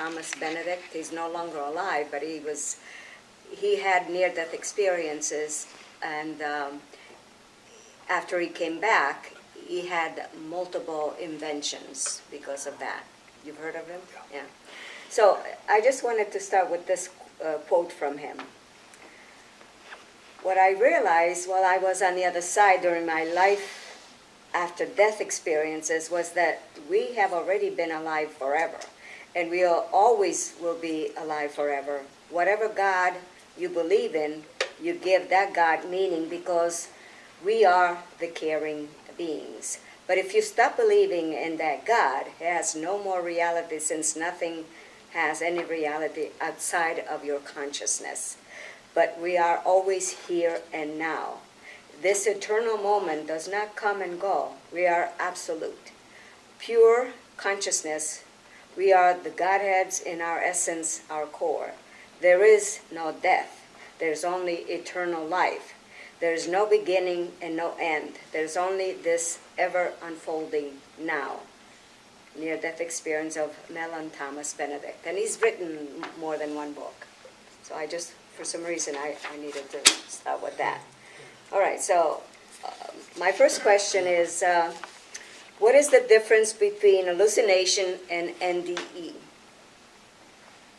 Thomas Benedict. He's no longer alive, but he had near-death experiences, and after he came back, he had multiple inventions because of that. You've heard of him? Yeah. So I just wanted to start with this quote from him. What I realized while I was on the other side during my life after death experiences was that we have already been alive forever, and we always will be alive forever. Whatever God you believe in, you give that God meaning, because we are the caring beings. But if you stop believing in that God, it has no more reality, since nothing has any reality outside of your consciousness. But we are always here and now. This eternal moment does not come and go. We are absolute. Pure consciousness. We are the Godheads in our essence, our core. There is no death. There's only eternal life. There's no beginning and no end. There's only this ever unfolding now. Near-death experience of Melon Thomas Benedict. And he's written more than one book. So I just, for some reason, I needed to start with that. All right, so my first question is, what is the difference between hallucination and NDE?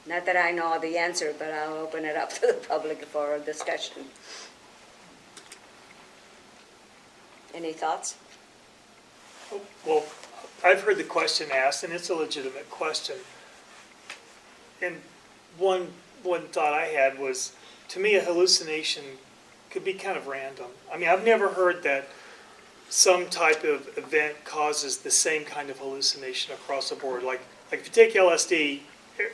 Not that I know the answer, but I'll open it up to the public for a discussion. Any thoughts? Well, I've heard the question asked, and it's a legitimate question. And one thought I had was, to me, a hallucination could be kind of random. I mean, I've never heard that some type of event causes the same kind of hallucination across the board. Like if you take LSD,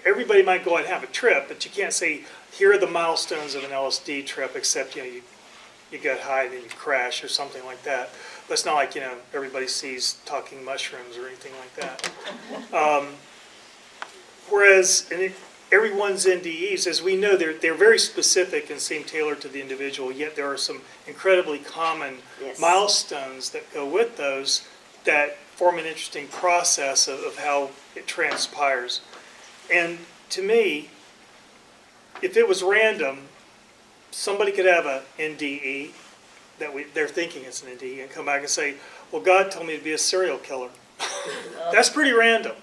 everybody might go and have a trip, but you can't say, here are the milestones of an LSD trip, except, you get high and then you crash or something like that. But it's not like, everybody sees talking mushrooms or anything like that. Whereas everyone's NDEs, as we know, they're very specific and seem tailored to the individual, yet there are some incredibly common milestones that go with those that form an interesting process of how it transpires. And to me, if it was random, somebody could have an NDE, they're thinking it's an NDE, and come back and say, well, God told me to be a serial killer. That's pretty random.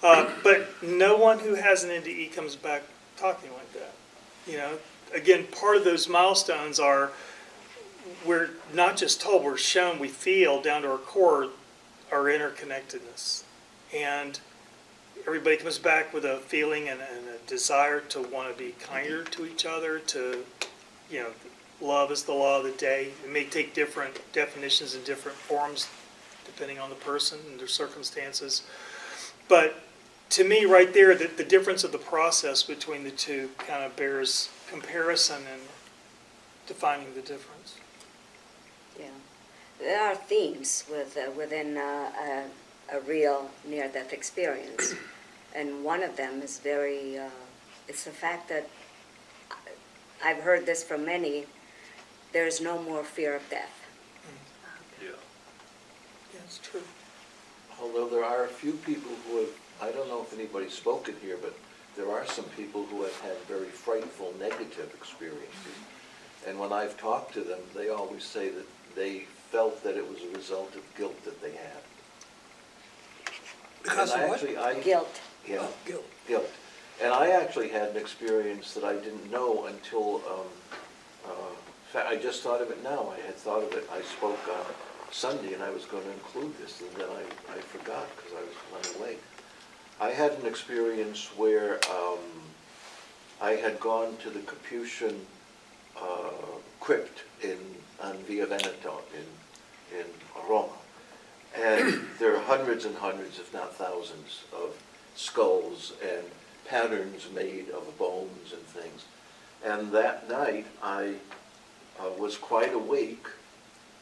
But no one who has an NDE comes back talking like that. Again, part of those milestones are, we're not just told, we're shown, we feel down to our core our interconnectedness. And everybody comes back with a feeling and a desire to want to be kinder to each other, to, love is the law of the day. It may take different definitions and different forms depending on the person and their circumstances. But to me, right there, the difference of the process between the two kind of bears comparison and defining the difference. Yeah. There are themes within a real near-death experience. And one of them is it's the fact that I've heard this from many, there's no more fear of death. Yeah. Yeah, it's true. Although there are a few people who have, I don't know if anybody's spoken here, but there are some people who have had very frightful negative experiences. And when I've talked to them, they always say that they felt that it was a result of guilt that they had. Because of what? Guilt. Yeah, Oh, guilt. guilt. And I actually had an experience that I didn't know until, in fact, I just thought of it now. I had thought of it, I spoke on Sunday and I was going to include this, and then I forgot because I was running late. I had an experience where I had gone to the Capuchin crypt on Via Veneto in Rome. And there are hundreds and hundreds, if not thousands, of skulls and patterns made of bones and things. And that night I was quite awake,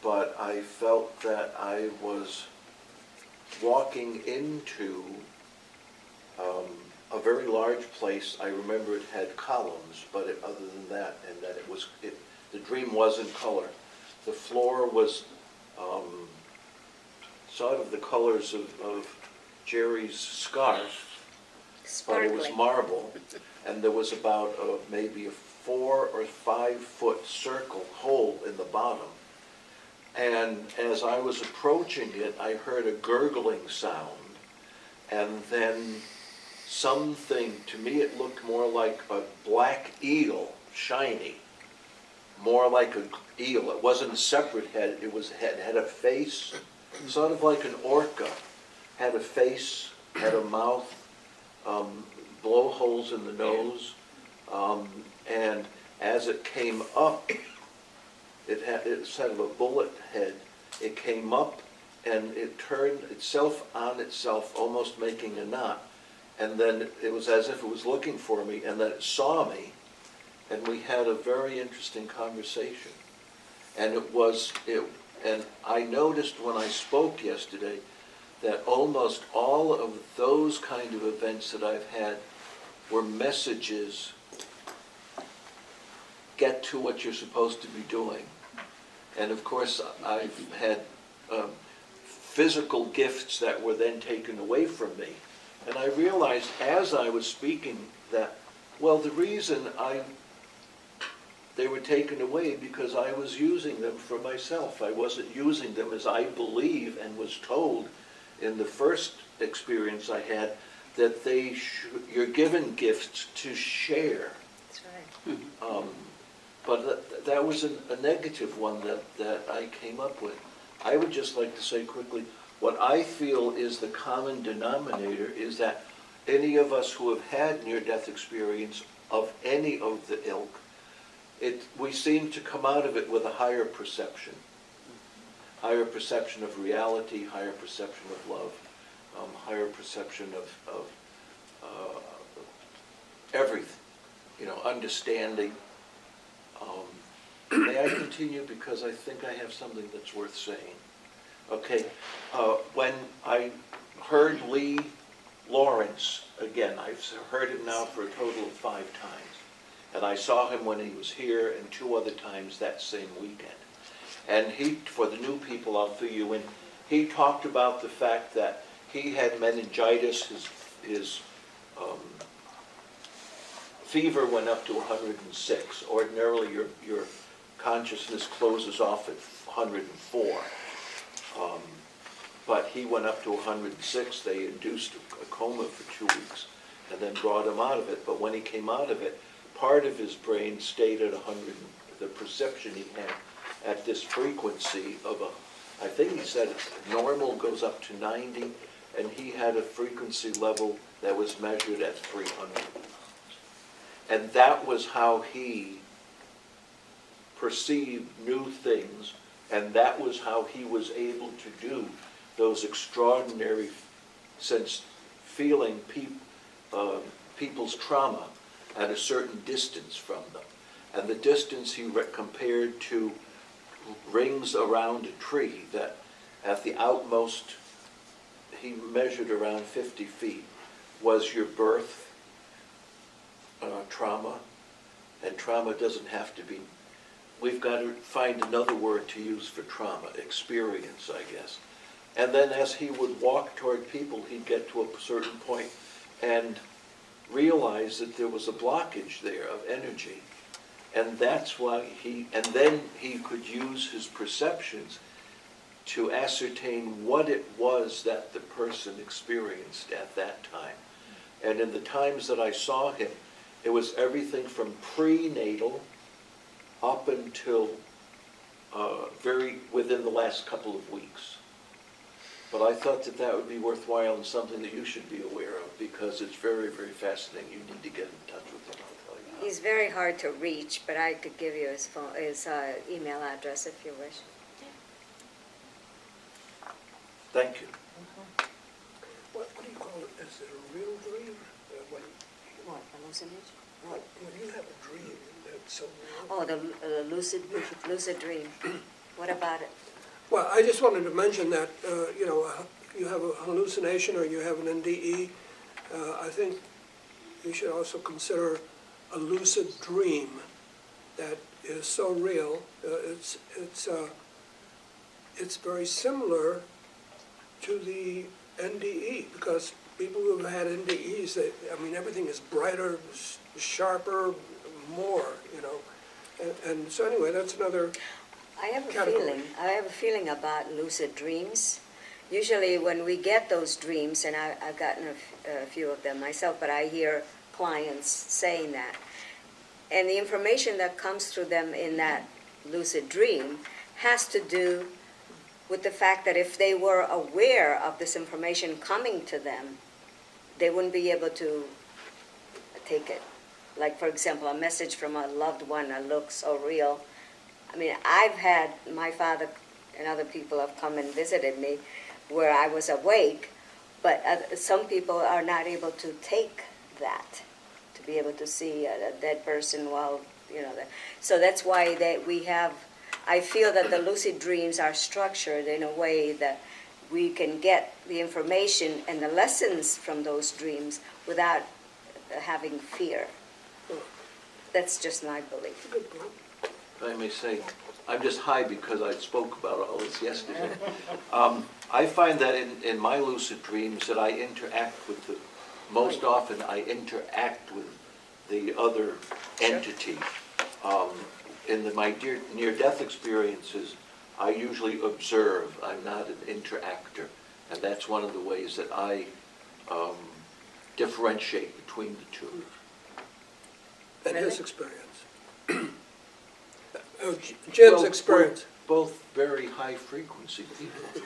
but I felt that I was walking into a very large place. I remember it had columns, but other than that, and that the dream was in color. The floor was sort of the colors of Jerry's scarf, but it was Sparkling. marble, and there was about maybe a 4 or 5 foot circle hole in the bottom. And as I was approaching it, I heard a gurgling sound, and then something, to me it looked more like a black eel, shiny, more like an eel. It wasn't a separate head, had a face, sort of like an orca, had a face, had a mouth, blowholes in the nose, and as it came up, it's had a bullet head. It came up and it turned itself on itself, almost making a knot. And then it was as if it was looking for me, and then it saw me, and we had a very interesting conversation. And and I noticed when I spoke yesterday that almost all of those kind of events that I've had were messages: get to what you're supposed to be doing. And of course, I've had physical gifts that were then taken away from me. And I realized as I was speaking that, well, the reason they were taken away because I was using them for myself. I wasn't using them as I believe and was told in the first experience I had, that you're given gifts to share. That's right. But that was a negative one that I came up with. I would just like to say quickly, what I feel is the common denominator is that any of us who have had near-death experience of any of the ilk, we seem to come out of it with a higher perception of reality, higher perception of love, higher perception of everything, understanding. May I continue, because I think I have something that's worth saying. Okay, when I heard Lee Lawrence again, I've heard him now for a total of 5 times, and I saw him when he was here and 2 other times that same weekend. And for the new people, I'll fill you in, he talked about the fact that he had meningitis, his fever went up to 106. Ordinarily, your consciousness closes off at 104. But he went up to 106. They induced a coma for 2 weeks and then brought him out of it. But when he came out of it, part of his brain stayed at 100. The perception he had at this frequency of I think he said normal goes up to 90, and he had a frequency level that was measured at 300. And that was how he perceived new things, and that was how he was able to do those extraordinary feeling people's trauma at a certain distance from them. And the distance he compared to rings around a tree, that at the outmost he measured around 50 feet, was your birth trauma. And trauma doesn't have to be, we've got to find another word to use for trauma, experience, I guess. And then as he would walk toward people, he'd get to a certain point and realize that there was a blockage there of energy. And that's why and then he could use his perceptions to ascertain what it was that the person experienced at that time. And in the times that I saw him, it was everything from prenatal up until within the last couple of weeks. But I thought that would be worthwhile and something that you should be aware of, because it's very, very fascinating. You need to get in touch with him, I'll tell you. He's very hard to reach, but I could give you his email address if you wish. Thank you. What do you call it? Is it a real dream? What, hallucination? When you have a dream that's so real? Oh, the lucid dream. What about it? Well, I just wanted to mention that, if you have a hallucination or you have an NDE, I think you should also consider a lucid dream that is so real. It's very similar to the NDE, because people who've had NDEs, I mean, everything is brighter, sharper, more, you know. And so anyway, that's another, I have a Category. feeling about lucid dreams. Usually when we get those dreams, and I've gotten a few of them myself, but I hear clients saying that. And the information that comes through them in that lucid dream has to do with the fact that if they were aware of this information coming to them, they wouldn't be able to take it. Like, for example, a message from a loved one that looks so real. I mean, I've had, my father and other people have come and visited me where I was awake, but some people are not able to take that, to be able to see a dead person while, you know. So that's why we have, I feel that the lucid dreams are structured in a way that we can get the information and the lessons from those dreams without having fear. That's just my belief. good point. If I may say, I'm just high because I spoke about all this yesterday. I find that in my lucid dreams that I interact with most often I interact with the other entity. In my near-death experiences, I usually observe. I'm not an interactor. And that's one of the ways that I differentiate between the two. And his experience. Jim's Well, experience. we're both very high-frequency people.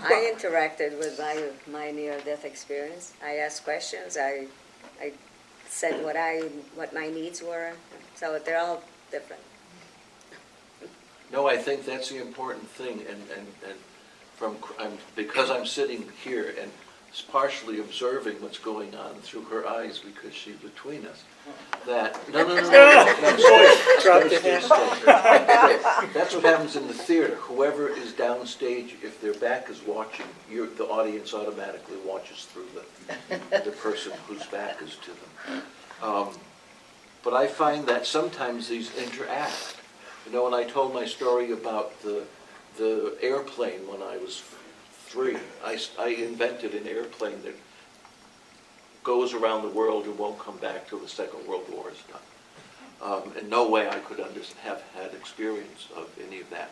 I interacted with my near-death experience. I asked questions. I said what my needs were. So they're all different. No, I think that's the important thing, and because I'm sitting here and partially observing what's going on through her eyes because she's between us, that, no, Drop the stay. hand. That's what happens in the theater. Whoever is downstage, if their back is watching, the audience automatically watches through the person whose back is to them. But I find that sometimes these interact. You know, when I told my story about the airplane when I was 3, I invented an airplane that goes around the world and won't come back till the Second World War is done. In no way I could have had experience of any of that.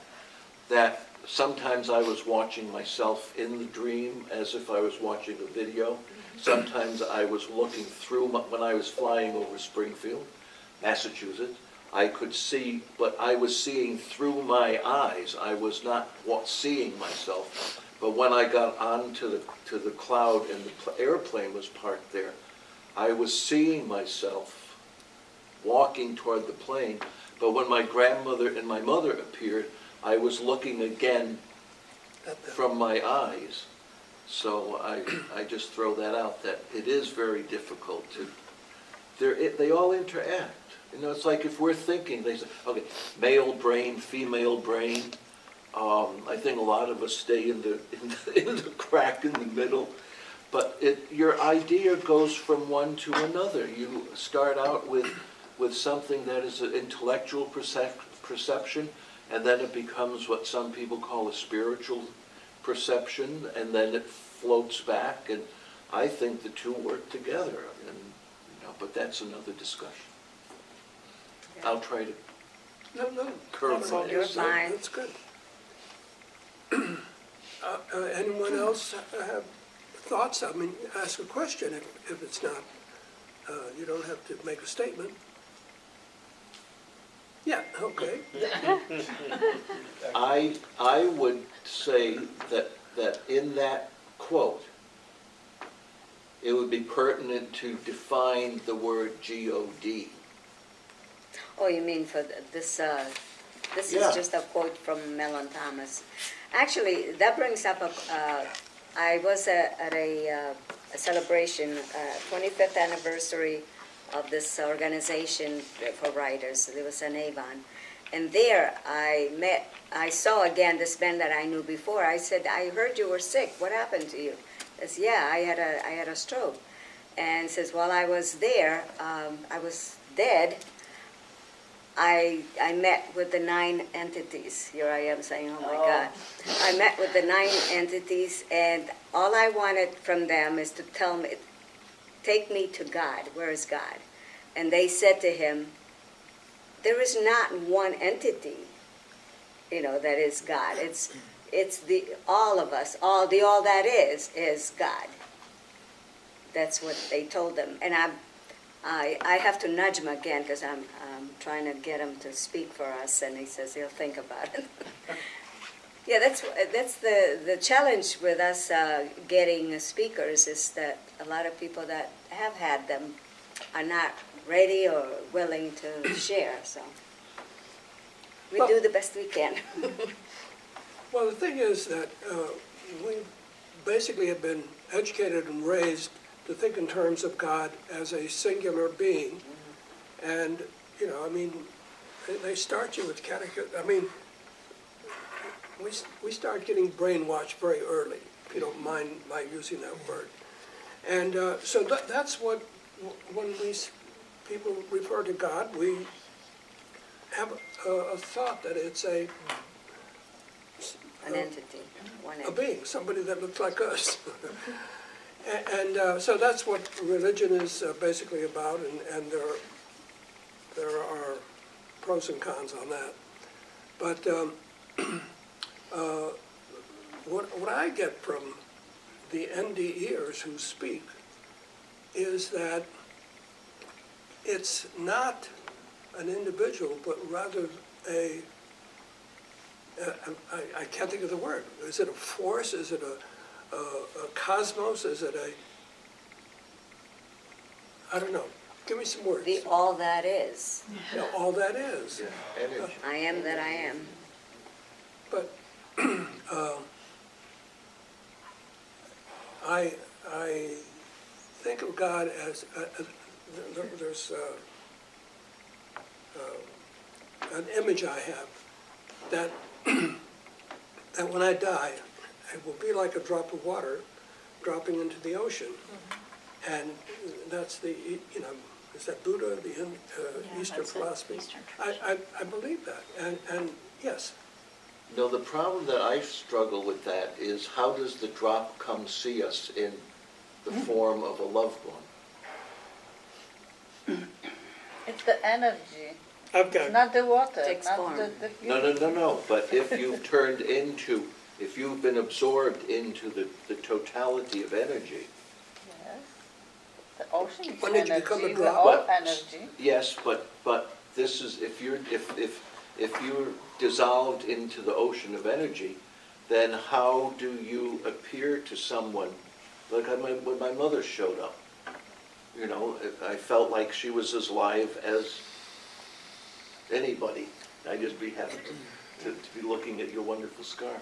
That sometimes I was watching myself in the dream as if I was watching a video. Sometimes I was looking through, when I was flying over Springfield, Massachusetts, I could see, but I was seeing through my eyes. I was not seeing myself. But when I got onto the cloud and the airplane was parked there, I was seeing myself walking toward the plane. But when my grandmother and my mother appeared, I was looking again from my eyes. So I just throw that out, that it is very difficult to, they all interact. You know, it's like if we're thinking, they say, okay, male brain, female brain. I think a lot of us stay in the crack in the middle. But your idea goes from one to another. You start out with something that is an intellectual perception, and then it becomes what some people call a spiritual perception, and then it floats back. And I think the two work together. And but that's another discussion. I'll try to No, curb that's my all. You're answer. fine. That's good. Anyone else have thoughts? I mean, ask a question if it's not, you don't have to make a statement. Yeah, okay. I would say that in that quote, it would be pertinent to define the word God. Oh, you mean for this? This Yeah. is just a quote from Mellon Thomas. Actually, that brings up I was at a celebration, 25th anniversary of this organization for writers. It was in Avon. And there I saw again this man that I knew before. I said, I heard you were sick. What happened to you? He says, yeah, I had a stroke. And says, while I was there, I was dead. I met with the 9 entities. Here I am saying, oh my Oh. God. I met with the 9 entities, and all I wanted from them is to tell me, take me to God. Where is God? And they said to him, there is not one entity, that is God. It's the all of us. All that is God. That's what they told them. And I have to nudge him again because I'm trying to get him to speak for us, and he says he'll think about it. Yeah, that's the challenge with us getting speakers is that a lot of people that have had them are not ready or willing to share. So we do the best we can. Well, the thing is that we basically have been educated and raised to think in terms of God as a singular being. And, they start you with we start getting brainwashed very early, if you don't mind my using that word. And so that's what, when people refer to God, we have a thought that it's An entity, one a entity. being, somebody that looks like us. And so that's what religion is basically about, and there are pros and cons on that. But what I get from the NDEers who speak is that it's not an individual, but rather I can't think of the word. Is it a force? Is it a cosmos? Is it I don't know. Give me some words. The all that is. All that is. Yeah, energy. I am that I am. But I think of God as there's an image I have that that when I die, it will be like a drop of water dropping into the ocean, and that's is that Buddha, the Eastern that's it, philosophy? Eastern I believe that, and yes. No, the problem that I struggle with that is how does the drop come see us in the form of a loved one? It's the energy, I've got, not the water, Takes not form. the No, but if you've been absorbed into the totality of energy, Yes. The ocean is When did you become a energy, we're drop? all But- energy. yes, but this is, if you're dissolved into the ocean of energy, then how do you appear to someone? Like when my mother showed up, I felt like she was as live as anybody. I'd just be happy to be looking at your wonderful scar.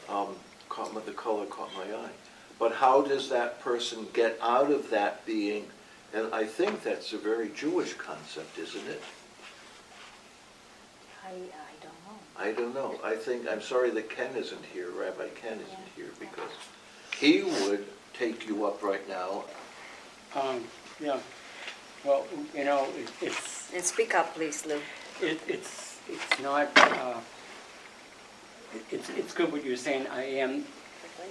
The color caught my eye. But how does that person get out of that being? And I think that's a very Jewish concept, isn't it? I don't know. I don't know. I'm sorry that Ken isn't here, Rabbi Ken isn't here, because he would take you up right now. Yeah, well, it's And speak up, please, Lou. it's not, it's good what you're saying, I am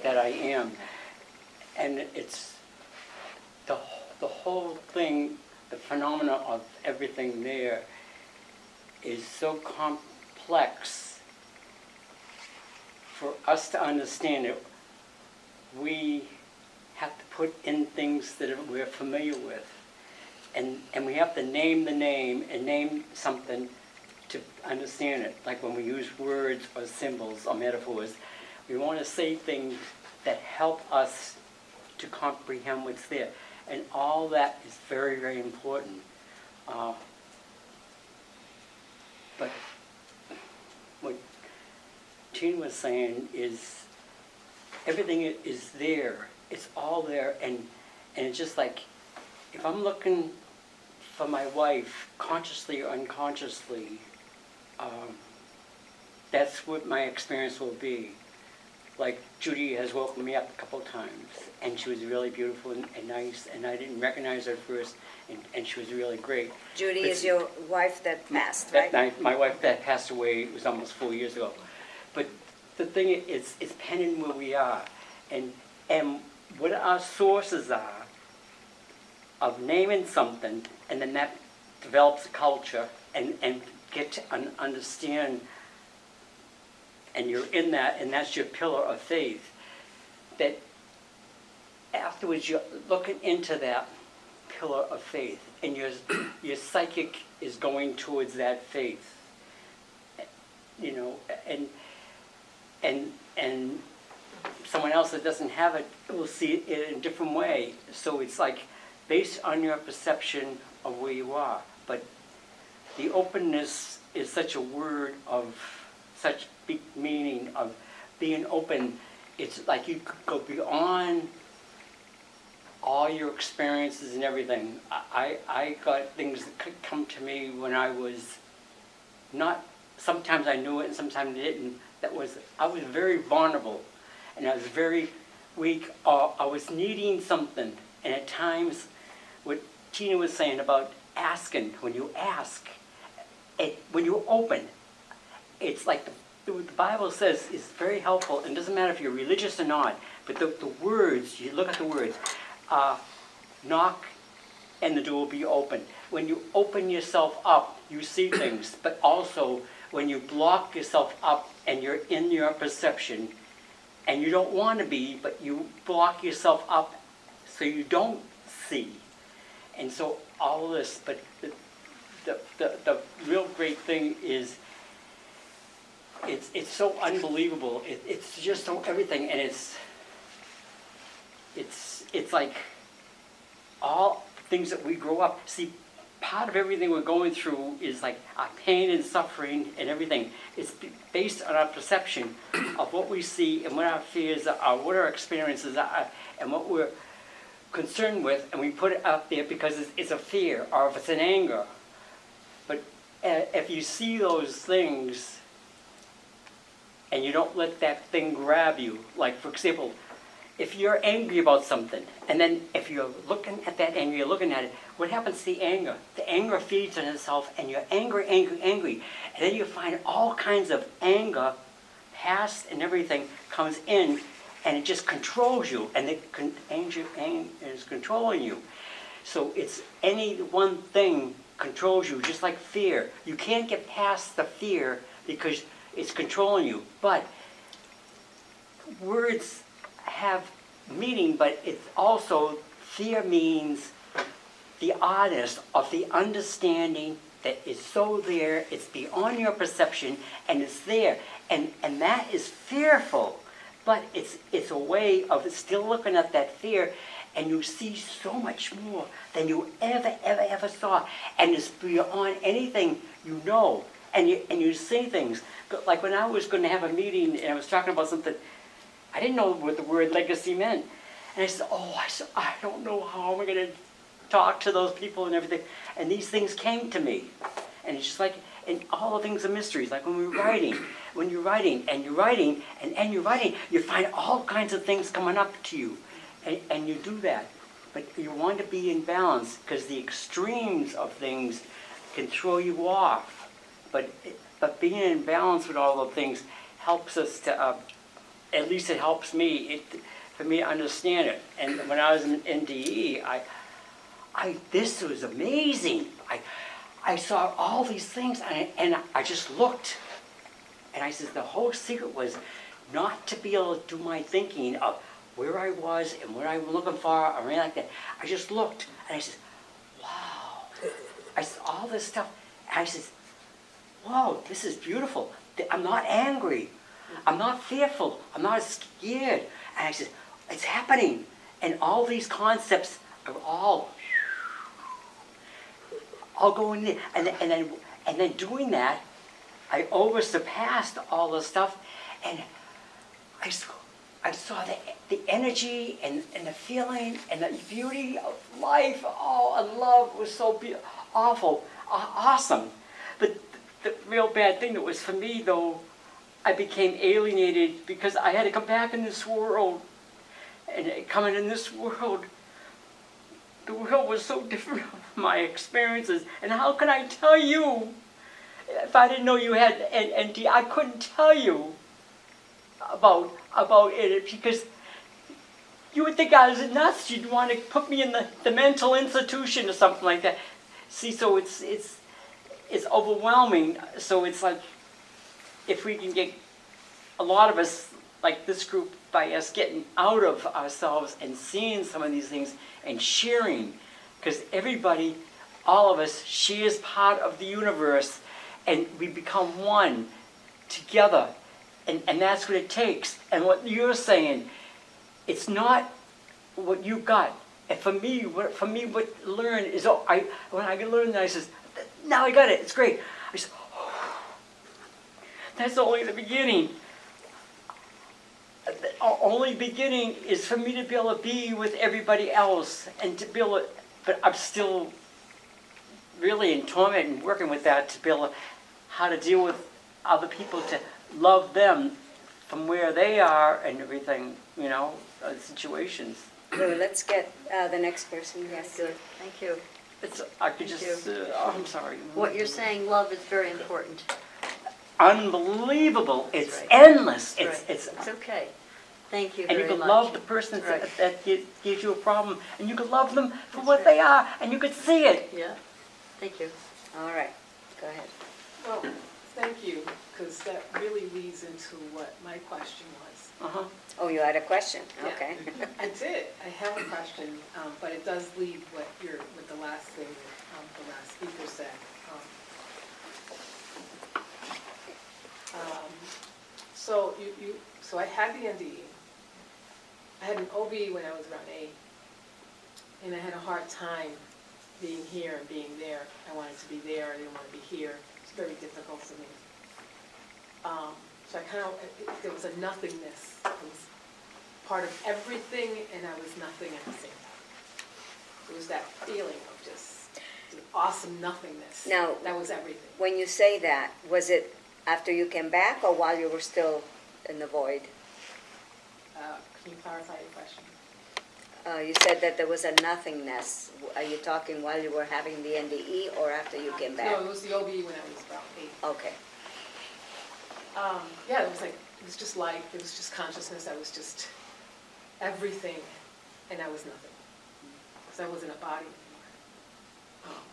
that I am. And it's the whole thing, the phenomena of everything there is so complex for us to understand it. We have to put in things that we're familiar with. And we have to name the name and name something to understand it. Like when we use words or symbols or metaphors, we want to say things that help us to comprehend what's there. And all that is very, very important. But what Tina was saying is everything is there. It's all there. And it's just like, if I'm looking for my wife, consciously or unconsciously, that's what my experience will be. like Judy has woken me up a couple times, and she was really beautiful and nice, and I didn't recognize her at first, and she was really great. Judy But is your wife that passed, That right? night, my wife that passed away, it was almost 4 years ago. But the thing is, it's depending where we are, and what our sources are of naming something, and then that develops a culture, and get to understand, and you're in that, and that's your pillar of faith, that afterwards you're looking into that pillar of faith, and your psychic is going towards that faith, you know, and someone else that doesn't have it will see it in a different way. So it's like based on your perception of where you are. But the openness is such a word of such big meaning of being open. It's like you could go beyond all your experiences and everything. I got things that could come to me when I was not, sometimes I knew it and sometimes I didn't. I was very vulnerable and I was very weak. I was needing something. And at times, what Tina was saying about asking, when you ask, when you're open, it's like the Bible says is very helpful, and it doesn't matter if you're religious or not, but the words, you look at the words, knock and the door will be open. When you open yourself up, you see things, but also when you block yourself up and you're in your perception, and you don't want to be, but you block yourself up so you don't see. And so all this, but the real great thing is it's so unbelievable. It's just so everything, and it's like all things that we grow up. See, part of everything we're going through is like our pain and suffering and everything. It's based on our perception of what we see and what our fears are, what our experiences are, and what we're concerned with, and we put it out there because it's a fear or if it's an anger. But if you see those things and you don't let that thing grab you, like for example, if you're angry about something, and then if you're looking at that anger, you're looking at it, what happens to the anger? The anger feeds on itself, and you're angry, and then you find all kinds of anger, past and everything, comes in, and it just controls you, and anger is controlling you. So it's any one thing controls you, just like fear. You can't get past the fear because it's controlling you. But words have meaning, but it's also, fear means the honest of the understanding that is so there, it's beyond your perception, and it's there. And that is fearful, but it's a way of still looking at that fear, and you see so much more than you ever saw. And it's beyond anything you know. And you see things. Like when I was going to have a meeting and I was talking about something, I didn't know what the word legacy meant. And I said, I don't know how am I going to talk to those people and everything. And these things came to me. And it's just like, and all the things are mysteries. Like when you're writing, you find all kinds of things coming up to you. And you do that. But you want to be in balance because the extremes of things can throw you off. But being in balance with all of things helps us to, at least it helps me, for me to understand it. And when I was in NDE, this was amazing. I saw all these things, and I just looked. And I said, the whole secret was not to be able to do my thinking of where I was and what I was looking for or anything like that. I just looked, and I said, wow. I saw all this stuff, and I said, whoa, this is beautiful. I'm not angry. I'm not fearful. I'm not scared. And I said, it's happening. And all these concepts are all going in. And then doing that, I surpassed all the stuff, and I saw the energy and the feeling and the beauty of life. Oh, and love was so awesome. But the real bad thing that was for me, though, I became alienated because I had to come back in this world. And coming in this world, the world was so different from my experiences. And how can I tell you? If I didn't know you had NDE, I couldn't tell you about it because you would think I was nuts. You'd want to put me in the mental institution or something like that. See, so it's overwhelming. So it's like, if we can get a lot of us, like this group, by us getting out of ourselves and seeing some of these things and sharing, because everybody, all of us, shares part of the universe, and we become one together, and that's what it takes. And what you're saying, it's not what you got. And for me, what learn is, when I learned that, I says, now I got it, it's great. I said, oh, that's only the beginning. The only beginning is for me to be able to be with everybody else, and to be able to, but I'm still really in torment and working with that, to be able to, how to deal with other people, to love them from where they are and everything, situations. So let's get the next person, yes. Good, thank you. I could Thank just, you. I'm sorry. What you're saying, love is very important. Unbelievable, That's it's right. endless, Right. it's It's okay. Thank you and very you much. can love the person Right. that gives you a problem, and you can love them for That's what right. they are, and you can see it. Yeah, thank you. All right, go ahead. Well, thank you, because that really leads into what my question was. Uh-huh. Oh, you had a question, Yeah. okay. I did, I have a question, but it does lead what the last thing, the last speaker said. So I had the NDE. I had an OB when I was around 8, and I had a hard time being here and being there. I wanted to be there, I didn't want to be here. It's very difficult for me. So I there was a nothingness. I was part of everything, and I was nothing at the same time. It was that feeling of just the awesome nothingness. Now- That was everything. When you say that, was it after you came back or while you were still in the void? Can you clarify your question? You said that there was a nothingness. Are you talking while you were having the NDE or after you came back? No, it was the OB when I was around 8. Okay. Yeah, it was just light, it was just consciousness, I was just everything, and I was nothing. Because I wasn't a body anymore.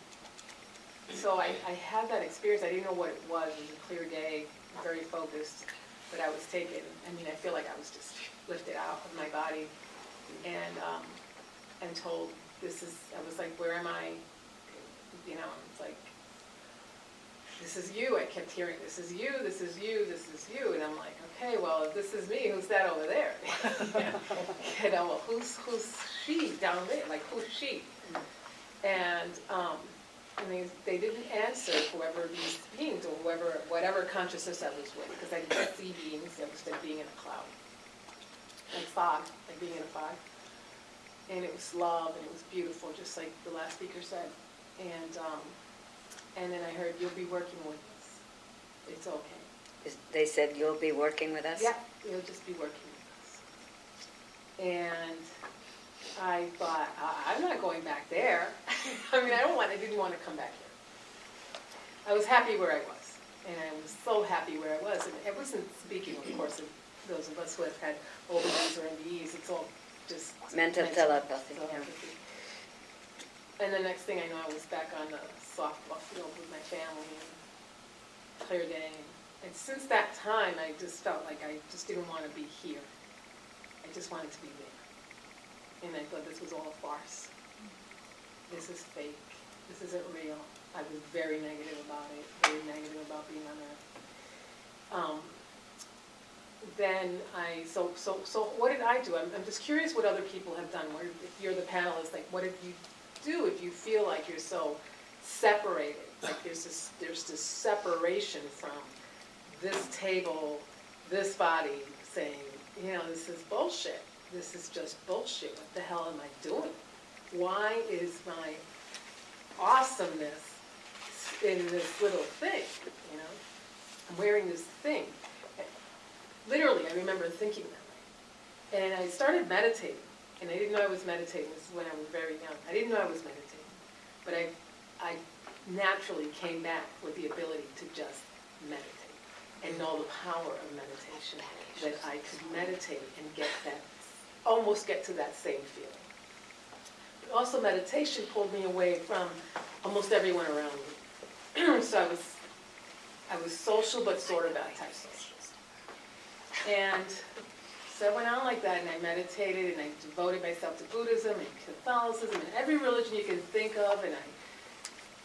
So I had that experience, I didn't know what it was a clear day, very focused, but I was taken, I feel like I was just lifted out of my body, and told, I was like, where am I? It's like, this is you. I kept hearing, this is you, this is you, this is you. And I'm like, okay, well, if this is me, who's that over there? Well, who's she down there? Like, who's she? And they didn't answer whoever these beings or whatever consciousness I was with, because I didn't see beings. It was like being in a cloud, like fog, like being in a fog. And it was love, and it was beautiful, just like the last speaker said. And then I heard, you'll be working with us. It's okay. They said you'll be working with us? Yeah, you'll just be working with us. And I thought, I'm not going back there. I didn't want to come back here. I was happy where I was. And I was so happy where I was. And I wasn't speaking, of course, of those of us who have had OBs or NDEs. It's all just Mental telepathy, yeah. And the next thing I know, I was back on the softball field with my family, and clear day. And since that time, I just felt like I just didn't want to be here. I just wanted to be there. And I thought this was all a farce. This is fake. This isn't real. I was very negative about it, very negative about being on Earth. So what did I do? I'm just curious what other people have done. If you're the panelist, like, what did you do if you feel like you're so separated? Like there's this separation from this table, this body, saying, this is bullshit. This is just bullshit. What the hell am I doing? Why is my awesomeness in this little thing? I'm wearing this thing. literally, I remember thinking that way. And I started meditating, and I didn't know I was meditating. This is when I was very young. I didn't know I was meditating. But I naturally came back with the ability to just meditate and know the power of meditation, that I could meditate and get that, almost get to that same feeling. But also meditation pulled me away from almost everyone around me. So I was social but sort of antisocial. And so I went on like that, and I meditated, and I devoted myself to Buddhism and Catholicism and every religion you can think of, and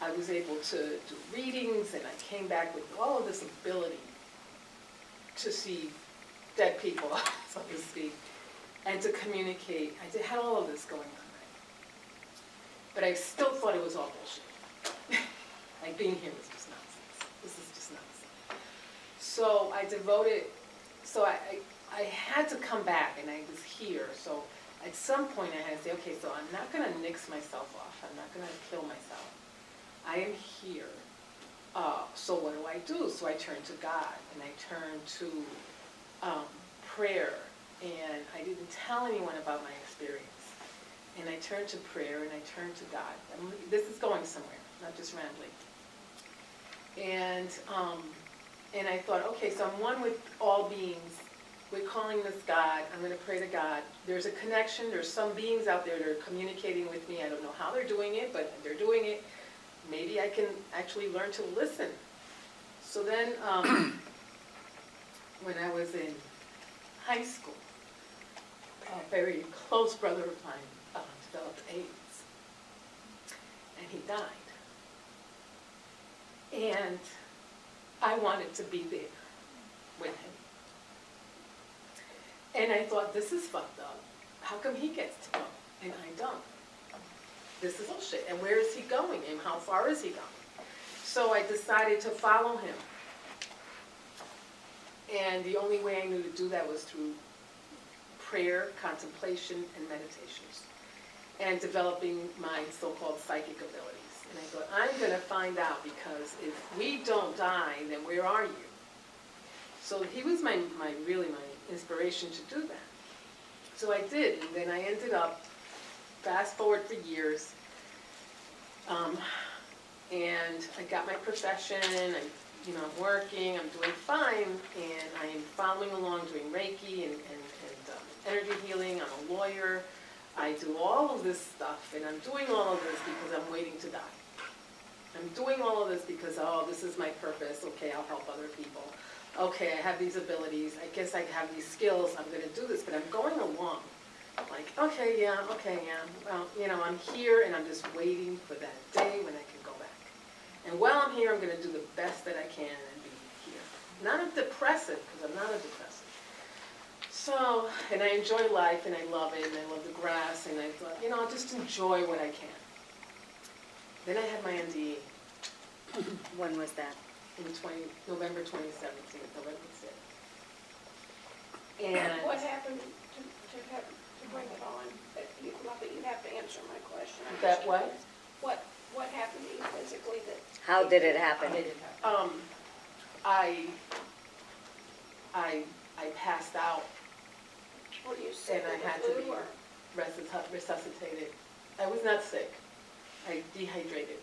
I was able to do readings, and I came back with all of this ability to see dead people, so to speak, and to communicate. I had all of this going on, right? But I still thought it was all bullshit. Like being here was just nonsense. This is just nonsense. So I devoted, so I had to come back, and I was here. So at some point I had to say, okay, so I'm not going to nix myself off. I'm not going to kill myself. I am here. So what do? So I turned to God, and I turned to prayer, and I didn't tell anyone about my experience. And I turned to prayer, and I turned to God. This is going somewhere, not just rambling. And I thought, okay, so I'm one with all beings. We're calling this God. I'm going to pray to God. There's a connection. There's some beings out there that are communicating with me. I don't know how they're doing it, but they're doing it. Maybe I can actually learn to listen. So then, when I was in high school, a very close brother of mine developed AIDS, and he died. And I wanted to be there with him. And I thought, this is fucked up. How come he gets to go and I don't? This is bullshit. And where is he going? And how far is he going? So I decided to follow him. And the only way I knew to do that was through prayer, contemplation, and meditations, and developing my so-called psychic abilities. And I thought, I'm going to find out, because if we don't die, then where are you? So he was really my inspiration to do that. So I did, and then I ended up, fast forward for years, and I got my profession, I'm working, I'm doing fine, and I am following along doing Reiki and energy healing. I'm a lawyer. I do all of this stuff, and I'm doing all of this because I'm waiting to die. I'm doing all of this because, this is my purpose. Okay, I'll help other people. Okay, I have these abilities. I guess I have these skills. I'm going to do this, but I'm going along. Like, okay, yeah. Well, I'm here, and I'm just waiting for that day when I can go back. And while I'm here, I'm going to do the best that I can and be here. Not a depressive, because I'm not a depressive. So, and I enjoy life, and I love it, and I love the grass, and I thought, I'll just enjoy what I can. Then I had my NDE When was that? in November 2017, November 6th. And What happened to bring it on? Not that you have to answer my question. I'm that just what? curious. What happened to you physically that? How did it happen? I passed out, Were you sick and I with had the to flu be or? resuscitated. I was not sick. I dehydrated.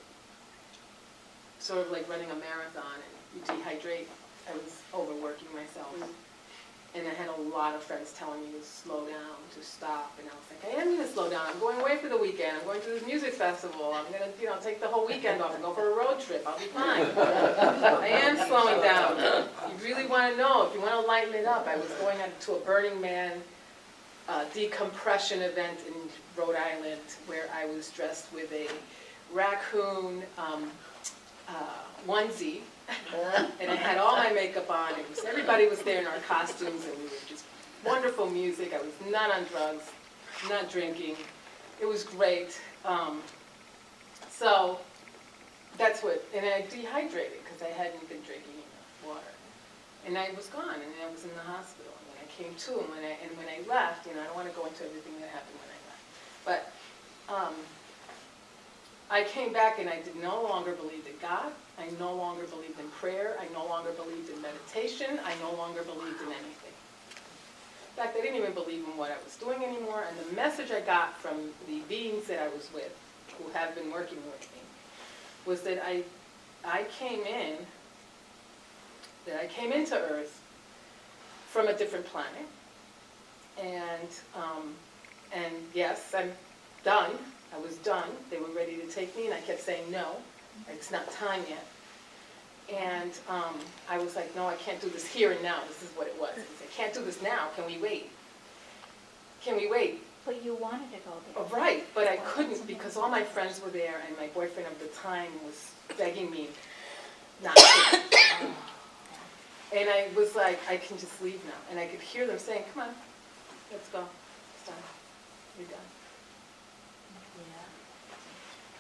Sort of like running a marathon, and you dehydrate. I was overworking myself. And I had a lot of friends telling me to slow down, to stop, and I was like, I am going to slow down. I'm going away for the weekend. I'm going to this music festival. I'm going to, take the whole weekend off and go for a road trip. I'll be fine. I am slowing down. You really want to know, if you want to lighten it up, I was going to a Burning Man decompression event in Rhode Island, where I was dressed with a raccoon onesie. And I had all my makeup on. Everybody was there in our costumes, and we were just wonderful music. I was not on drugs, not drinking. It was great. So that's and I dehydrated because I hadn't been drinking enough water. And I was gone, and I was in the hospital. And when I came to, and when I left, I don't want to go into everything that happened when I left. But I came back, and I no longer believed in God. I no longer believed in prayer. I no longer believed in meditation. I no longer believed in anything. fact, I didn't even believe in what I was doing anymore, and the message I got from the beings that I was with, who have been working with me, was that I came into Earth from a different planet, and yes, I'm done. I was done. They were ready to take me, and I kept saying no. It's not time yet. And I was like, no, I can't do this here and now. This is what it was. I said, I can't do this now. Can we wait? Can we wait? But you wanted to go there. Oh, right, but I couldn't because all my friends were there, and my boyfriend of the time was begging me not to. And I was like, I can just leave now. And I could hear them saying, come on, let's go. It's done. You're done.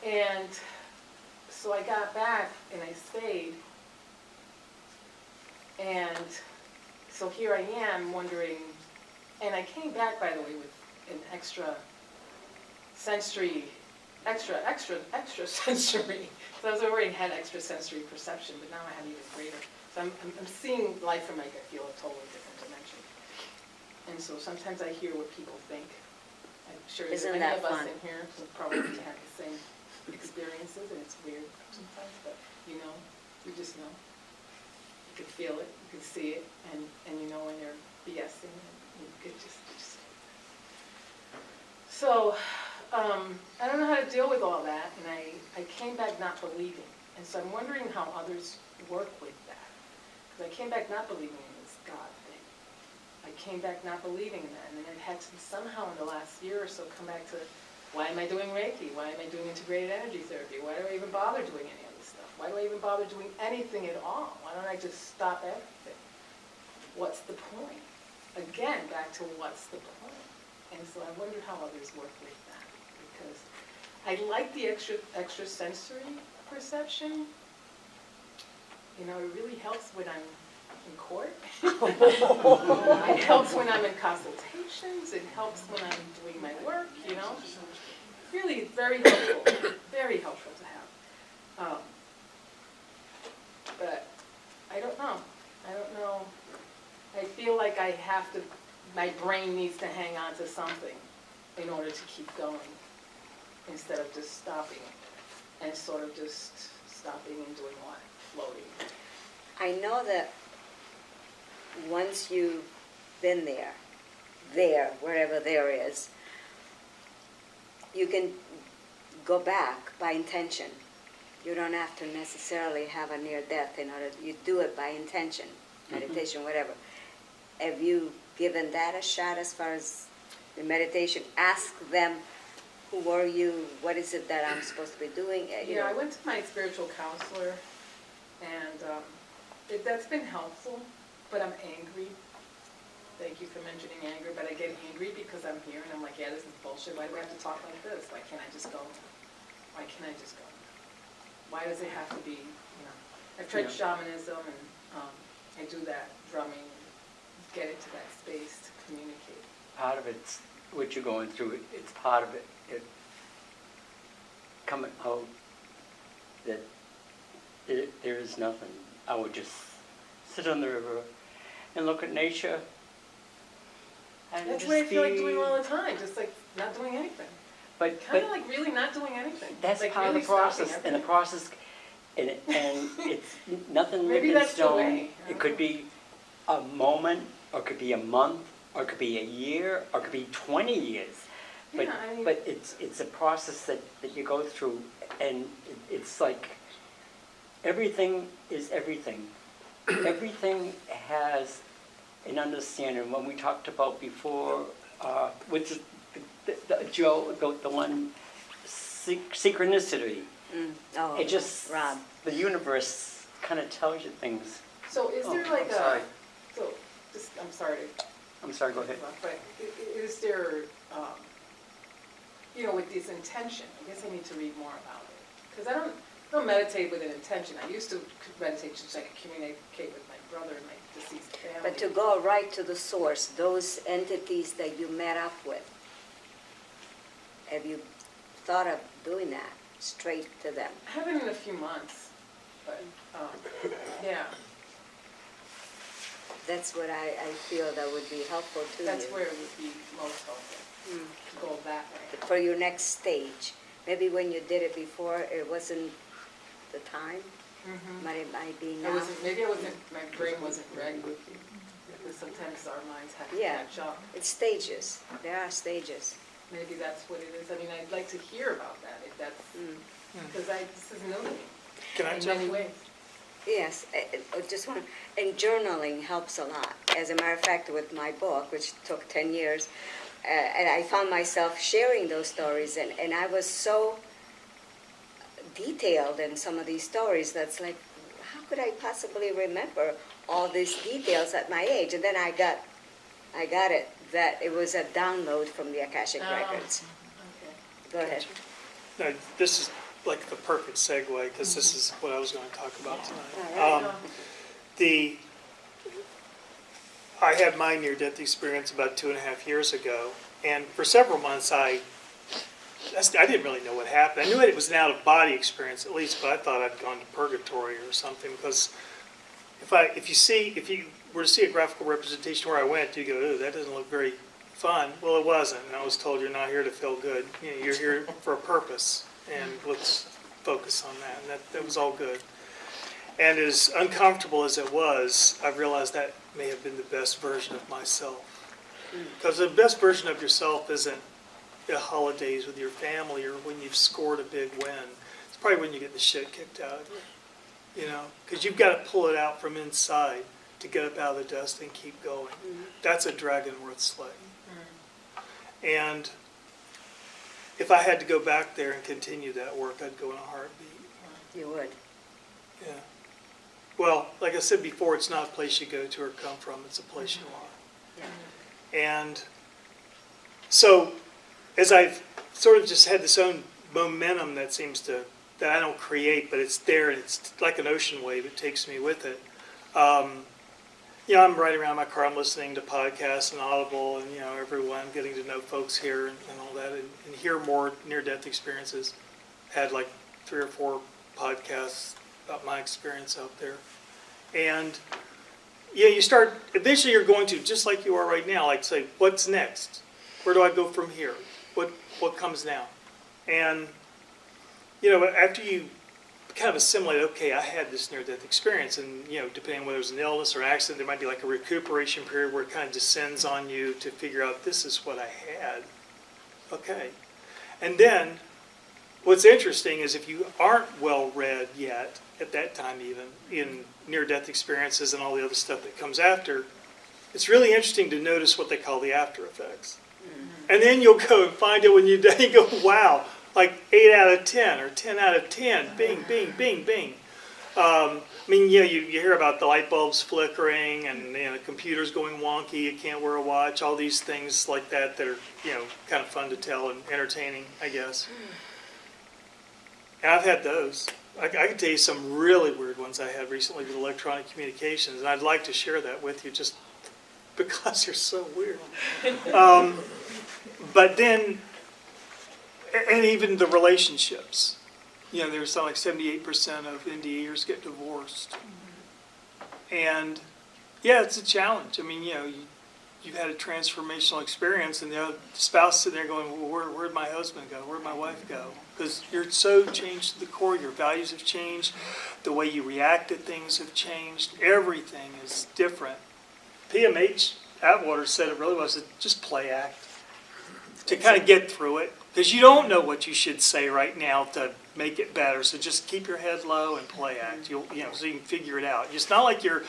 And so I got back and I stayed. And so here I am wondering, and I came back, by the way, with an extra sensory. So I was already had extra sensory perception, but now I have even greater. So I'm seeing life from like I feel a totally different dimension. And so sometimes I hear what people think. I'm sure there's Isn't many that of us fun? in here who probably have the same experiences, and it's weird sometimes, but you know, you just know. You can feel it, you can see it, and you know when they're BSing, and you could just. So, I don't know how to deal with all that, and I came back not believing, and so I'm wondering how others work with that. Because I came back not believing in this God thing. I came back not believing in that, and then I had to somehow in the last year or so come back to, why am I doing Reiki? Why am I doing integrated energy therapy? Why do I even bother doing any of this stuff? Why do I even bother doing anything at all? Why don't I just stop everything? What's the point? Again, back to what's the point? And so I wonder how others work with that, because I like the extra sensory perception. You know, it really helps when I'm in court. It helps when I'm in consultations. It helps when I'm doing my work, you know. Really, it's very helpful to have. But I don't know. I feel like I have to, my brain needs to hang on to something in order to keep going, instead of just stopping and sort of just stopping and doing what? Floating. I know that once you've been there, wherever there is, you can go back by intention. You don't have to necessarily have a near death in order, you do it by intention, meditation, whatever. Have you given that a shot as far as the meditation? Ask them, who are you? What is it that I'm supposed to be doing? Yeah, I went to my spiritual counselor, and that's been helpful, but I'm angry. Thank you for mentioning anger, but I get angry because I'm here and I'm like, yeah, this is bullshit. Why do we have to talk like this? Why can't I just go? Why can't I just go? Why does it have to be, you know? I've tried shamanism, and I do that, drumming, get into that space to communicate. Part of it's what you're going through. It's part of it. It coming out that there is nothing. I would just sit on the river and look at nature. And That's just what I feel like be- doing all the time, just like not doing anything. But Kind of like really not doing anything. that's like part really of the process, stopping and the everything. process, and it's nothing Maybe written in that's the stone. way. It could be a moment, or it could be a month, or it could be a year, or it could be 20 years. But Yeah, I mean- but it's a process that you go through, and it's like everything is everything. Everything has an understanding. When we talked about before, with Joe, the one synchronicity. Oh, It just, Rob. the universe kind of tells you things. So is there Oh, like I'm sorry. so, just, I'm sorry to I'm sorry, go ahead. but is there, you know, with this intention, I guess I need to read more about it. Because I don't meditate with an intention. I used to meditate just so I could communicate with my brother and my deceased family. But to go right to the source, those entities that you met up with, have you thought of doing that, straight to them? I haven't in a few months, but, yeah. That's what I feel that would be helpful to you. That's where it would be most helpful, to go that way. For your next stage. Maybe when you did it before, it wasn't the time, but it might be now. Maybe I wasn't, my brain wasn't ready, because sometimes our minds have to Yeah. catch up. It's stages. There are stages. Maybe that's what it is. I mean, I'd like to hear about that, if that's, because this is new to me, Can I in jump? many ways. Yes, I just want, and journaling helps a lot. As a matter of fact, with my book, which took 10 years, and I found myself sharing those stories, and I was so detailed in some of these stories that's like, how could I possibly remember all these details at my age? And then I got it, that it was a download from the Akashic Oh, Records. Okay. Go ahead. No, this is like the perfect segue, because this is what I was going to talk about tonight. All right. I had my near-death experience about 2.5 years ago, and for several months I didn't really know what happened. I knew it was an out-of-body experience at least, but I thought I'd gone to purgatory or something, because if you were to see a graphical representation where I went, you go, "Oh, that doesn't look very fun." Well, it wasn't, and I was told you're not here to feel good. You know, you're here for a purpose, and let's focus on that. And that was all good. And as uncomfortable as it was, I realized that may have been the best version of myself. Because the best version of yourself isn't the holidays with your family or when you've scored a big win. It's probably when you get the shit kicked out of you. You know, because you've got to pull it out from inside to get up out of the dust and keep going. That's a dragon worth slaying. And if I had to go back there and continue that work, I'd go in a heartbeat. You would. Yeah. Well, like I said before, it's not a place you go to or come from, it's a place you are. Yeah. And so, as I've sort of just had this own momentum that that I don't create, but it's there, and it's like an ocean wave, it takes me with it. I'm riding around my car, I'm listening to podcasts and Audible, and, everyone, getting to know folks here and all that, and hear more near-death experiences. Had like 3 or 4 podcasts about my experience out there. And eventually you're going to, just like you are right now, like say, what's next? Where do I go from here? What comes now? And, after you kind of assimilate, okay, I had this near-death experience, and, depending on whether it was an illness or accident, there might be like a recuperation period where it kind of descends on you to figure out, this is what I had. Okay. And then, what's interesting is if you aren't well read yet, at that time even, in near-death experiences and all the other stuff that comes after, it's really interesting to notice what they call the after effects. And then you'll go and find it when you die, you go, wow, like 8 out of 10 or 10 out of 10, bing, bing, bing, bing. You hear about the light bulbs flickering and computers going wonky, you can't wear a watch, all these things like that are, kind of fun to tell and entertaining, I guess. And I've had those. I can tell you some really weird ones I had recently with electronic communications, and I'd like to share that with you just because they're so weird. But then, and even the relationships. There's something like 78% of NDEers get divorced. And, yeah, it's a challenge. You've had a transformational experience, and the other spouse sitting there going, well, where'd my husband go? Where'd my wife go? Because you're so changed to the core. Your values have changed. The way you react to things have changed. Everything is different. PMH Atwater said it really was just play act to kind of get through it. Because you don't know what you should say right now to make it better. So just keep your head low and play act. So you can figure it out. It's not like you're,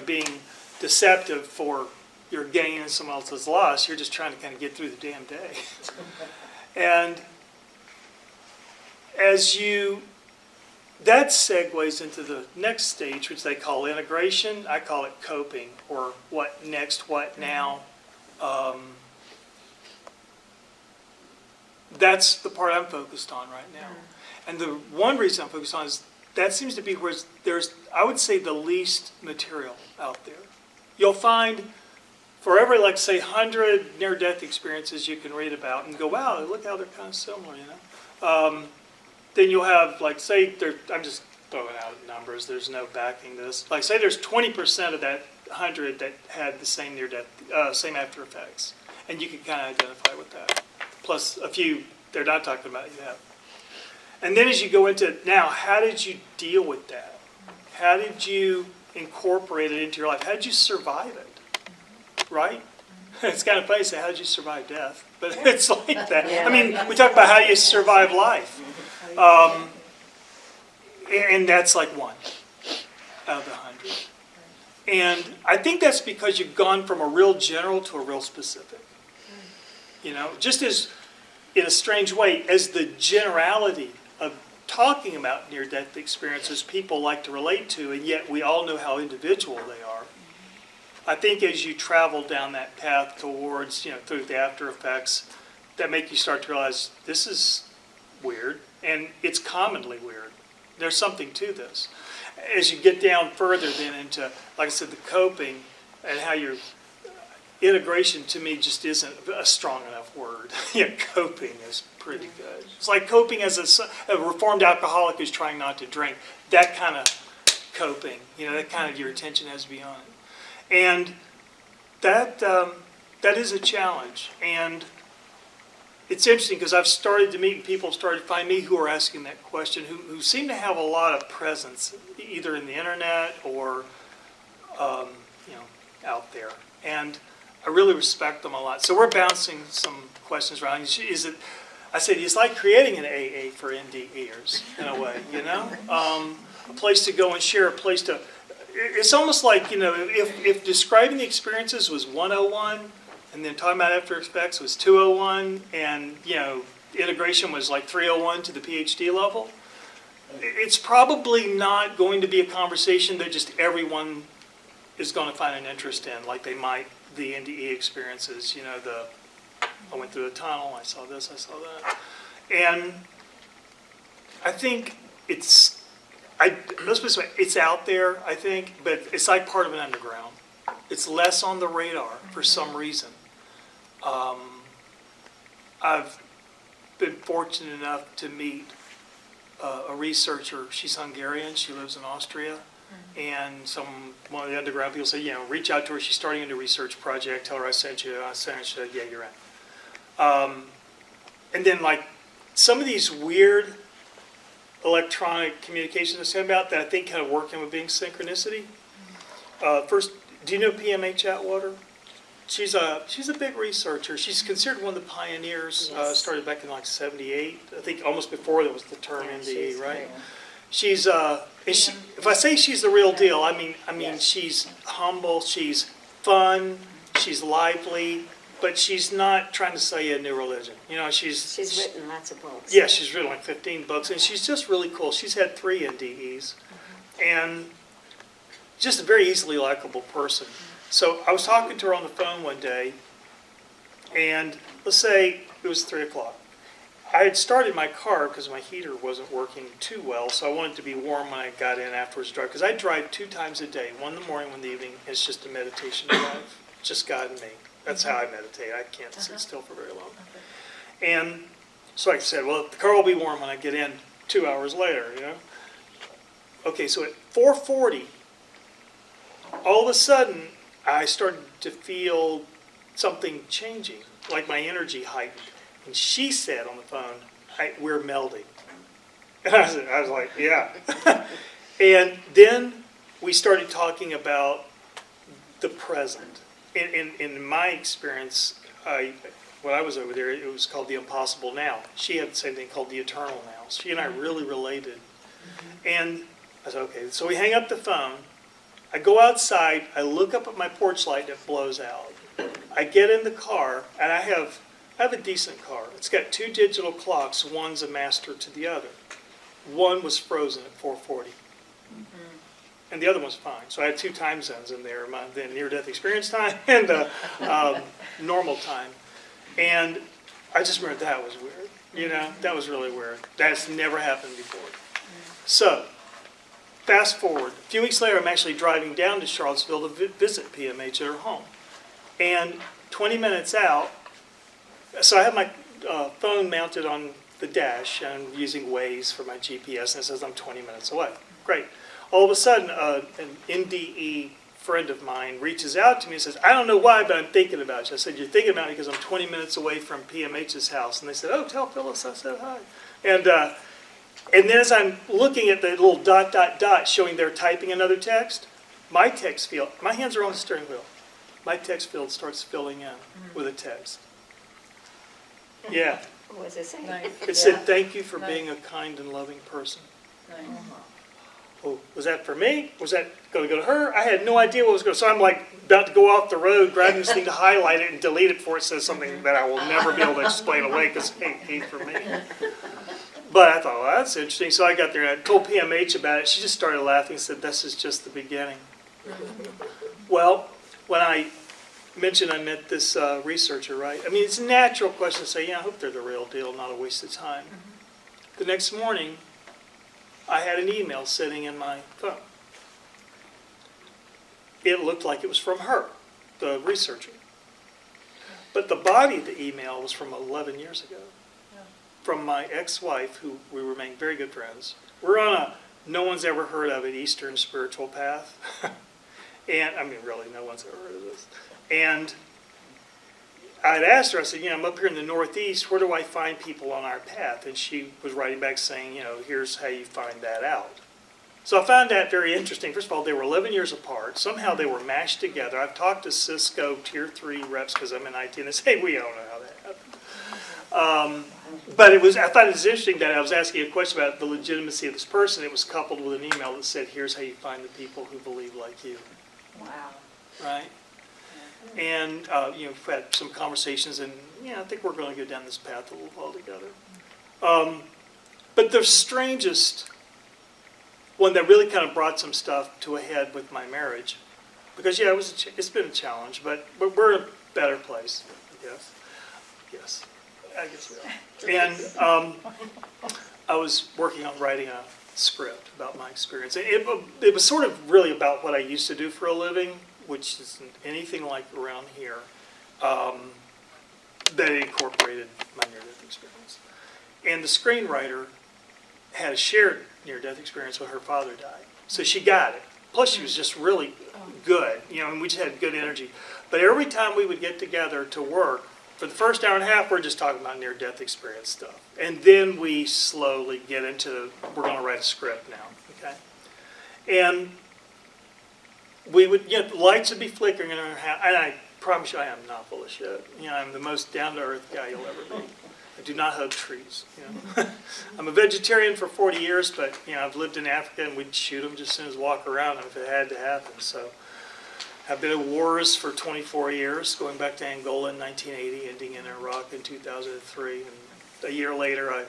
being deceptive for your gain and someone else's loss. You're just trying to kind of get through the damn day. And that segues into the next stage, which they call integration. I call it coping, or what next, what now. That's the part I'm focused on right now. And the one reason I'm focused on is that seems to be where there's, I would say, the least material out there. You'll find for every, like, say, 100 near-death experiences you can read about and go, wow, look how they're kind of similar, Then you'll have, like, say, I'm just throwing out numbers, there's no backing this. Like say there's 20% of that 100 that had the same near-death, same after effects. And you can kind of identify with that. Plus a few they're not talking about yet. And then as you go into now, how did you deal with that? How did you incorporate it into your life? How did you survive it? Right? It's kind of funny to say, how did you survive death? But it's like that. I mean, we talk about how you survive life. And that's like 1 out of the 100. And I think that's because you've gone from a real general to a real specific. You know, just as, in a strange way, as the generality of talking about near-death experiences people like to relate to, and yet we all know how individual they are. I think as you travel down that path towards, through the after effects, that make you start to realize this is weird, and it's commonly weird. There's something to this. As you get down further then into, like I said, the coping, and how your integration to me just isn't a strong enough word. Coping is pretty good. It's like coping as a reformed alcoholic who's trying not to drink. That kind of coping, that kind of your attention has to be on it. And that is a challenge. And it's interesting because I've started to meet people, started to find me who are asking that question, who seem to have a lot of presence, either in the internet or, out there. And I really respect them a lot. So we're bouncing some questions around. I said, it's like creating an AA for NDEers in a way, a place to go and share, a place to, it's almost like, if describing the experiences was 101, and then talking about after effects was 201, and, integration was like 301 to the PhD level, it's probably not going to be a conversation that just everyone is going to find an interest in, like they might the NDE experiences, I went through a tunnel, I saw this, I saw that. And I think it's out there, I think, but it's like part of an underground. It's less on the radar for some reason. I've been fortunate enough to meet a researcher. She's Hungarian, she lives in Austria. And one of the underground people said, reach out to her. She's starting a new research project. Tell her I sent you. I sent her. She said, yeah, you're in. And then, like, some of these weird electronic communications I said about that I think kind of work in with being synchronicity. First, do you know PMH Atwater? She's a big researcher. She's considered one of the pioneers. Yes. Started back in like '78. I think almost before there was the term NDE, right? Real. She's if I say she's the real deal, I mean she's humble, she's fun, she's lively, but she's not trying to sell you a new religion. She's written lots of books. Yeah, she's written like 15 books, and she's just really cool. She's had 3 NDEs, and just a very easily likable person. So I was talking to her on the phone one day, and let's say it was 3 o'clock. I had started my car because my heater wasn't working too well, so I wanted it to be warm when I got in afterwards to drive. Because I drive 2 times a day, one in the morning, one in the evening. It's just a meditation drive. Just God and me. That's how I meditate. I can't sit still for very long. And so I said, well, the car will be warm when I get in 2 hours later, Okay, so at 4:40, all of a sudden, I started to feel something changing, like my energy heightened. And she said on the phone, we're melding. And I was like, yeah. And then we started talking about the present. In my experience, when I was over there, it was called the impossible now. She had the same thing called the eternal now. She and I really related. And I said, okay, so we hang up the phone. I go outside, I look up at my porch light and it blows out. I get in the car, and I have a decent car. It's got 2 digital clocks. One's a master to the other. One was frozen at 4:40. And the other one's fine. So I had 2 time zones in there, the near-death experience time and normal time. And I just remember that was weird. That was really weird. That's never happened before. So, fast forward. A few weeks later, I'm actually driving down to Charlottesville to visit PMH at her home. And 20 minutes out, so I have my phone mounted on the dash, and I'm using Waze for my GPS, and it says I'm 20 minutes away. Great. All of a sudden, an NDE friend of mine reaches out to me and says, I don't know why, but I'm thinking about you. I said, you're thinking about me because I'm 20 minutes away from PMH's house. And they said, oh, tell Phyllis I said hi. And then as I'm looking at the little ... showing they're typing another text, my text field, my hands are on the steering wheel. My text field starts filling in with a text. Yeah. What was it saying? Nice. It said, thank you for being a kind and loving person. Nice. Oh, was that for me? Was that going to go to her? I had no idea what was going to. So I'm like about to go off the road, grabbing this thing to highlight it and delete it before it says something that I will never be able to explain away because it ain't for me. But I thought, well, that's interesting. So I got there and I told PMH about it. She just started laughing and said, this is just the beginning. Well, when I mentioned I met this researcher, right? I mean, it's a natural question to say, yeah, I hope they're the real deal, not a waste of time. The next morning, I had an email sitting in my phone. It looked like it was from her, the researcher. But the body of the email was from 11 years ago. From my ex-wife, who we remain very good friends. We're on a no one's ever heard of it Eastern spiritual path. And, I mean, really, no one's ever heard of this. And I'd asked her, I said, I'm up here in the Northeast, where do I find people on our path? And she was writing back saying, here's how you find that out. So I found that very interesting. First of all, they were 11 years apart. Somehow they were mashed together. I've talked to Cisco Tier 3 reps because I'm in IT, and they say, we don't know how that happened. But I thought it was interesting that I was asking a question about the legitimacy of this person. It was coupled with an email that said, here's how you find the people who believe like you. Wow. Right? And, we've had some conversations, and, I think we're going to go down this path a little while together. But the strangest one that really kind of brought some stuff to a head with my marriage, because, it's been a challenge, but we're in a better place, I guess. Yes, I guess we are. And I was working on writing a script about my experience. It was sort of really about what I used to do for a living, which isn't anything like around here, that incorporated my near-death experience. And the screenwriter had a shared near-death experience when her father died. So she got it. Plus she was just really good, and we just had good energy. But every time we would get together to work, for the first hour and a half, we're just talking about near-death experience stuff. And then we slowly get into, we're going to write a script now, okay? And we would, the lights would be flickering in our house, and I promise you I am not full of shit. I'm the most down-to-earth guy you'll ever be. I do not hug trees, I'm a vegetarian for 40 years, but, I've lived in Africa, and we'd shoot them just as soon as walk around them if it had to happen, so. I've been in wars for 24 years, going back to Angola in 1980, ending in Iraq in 2003, and a year later I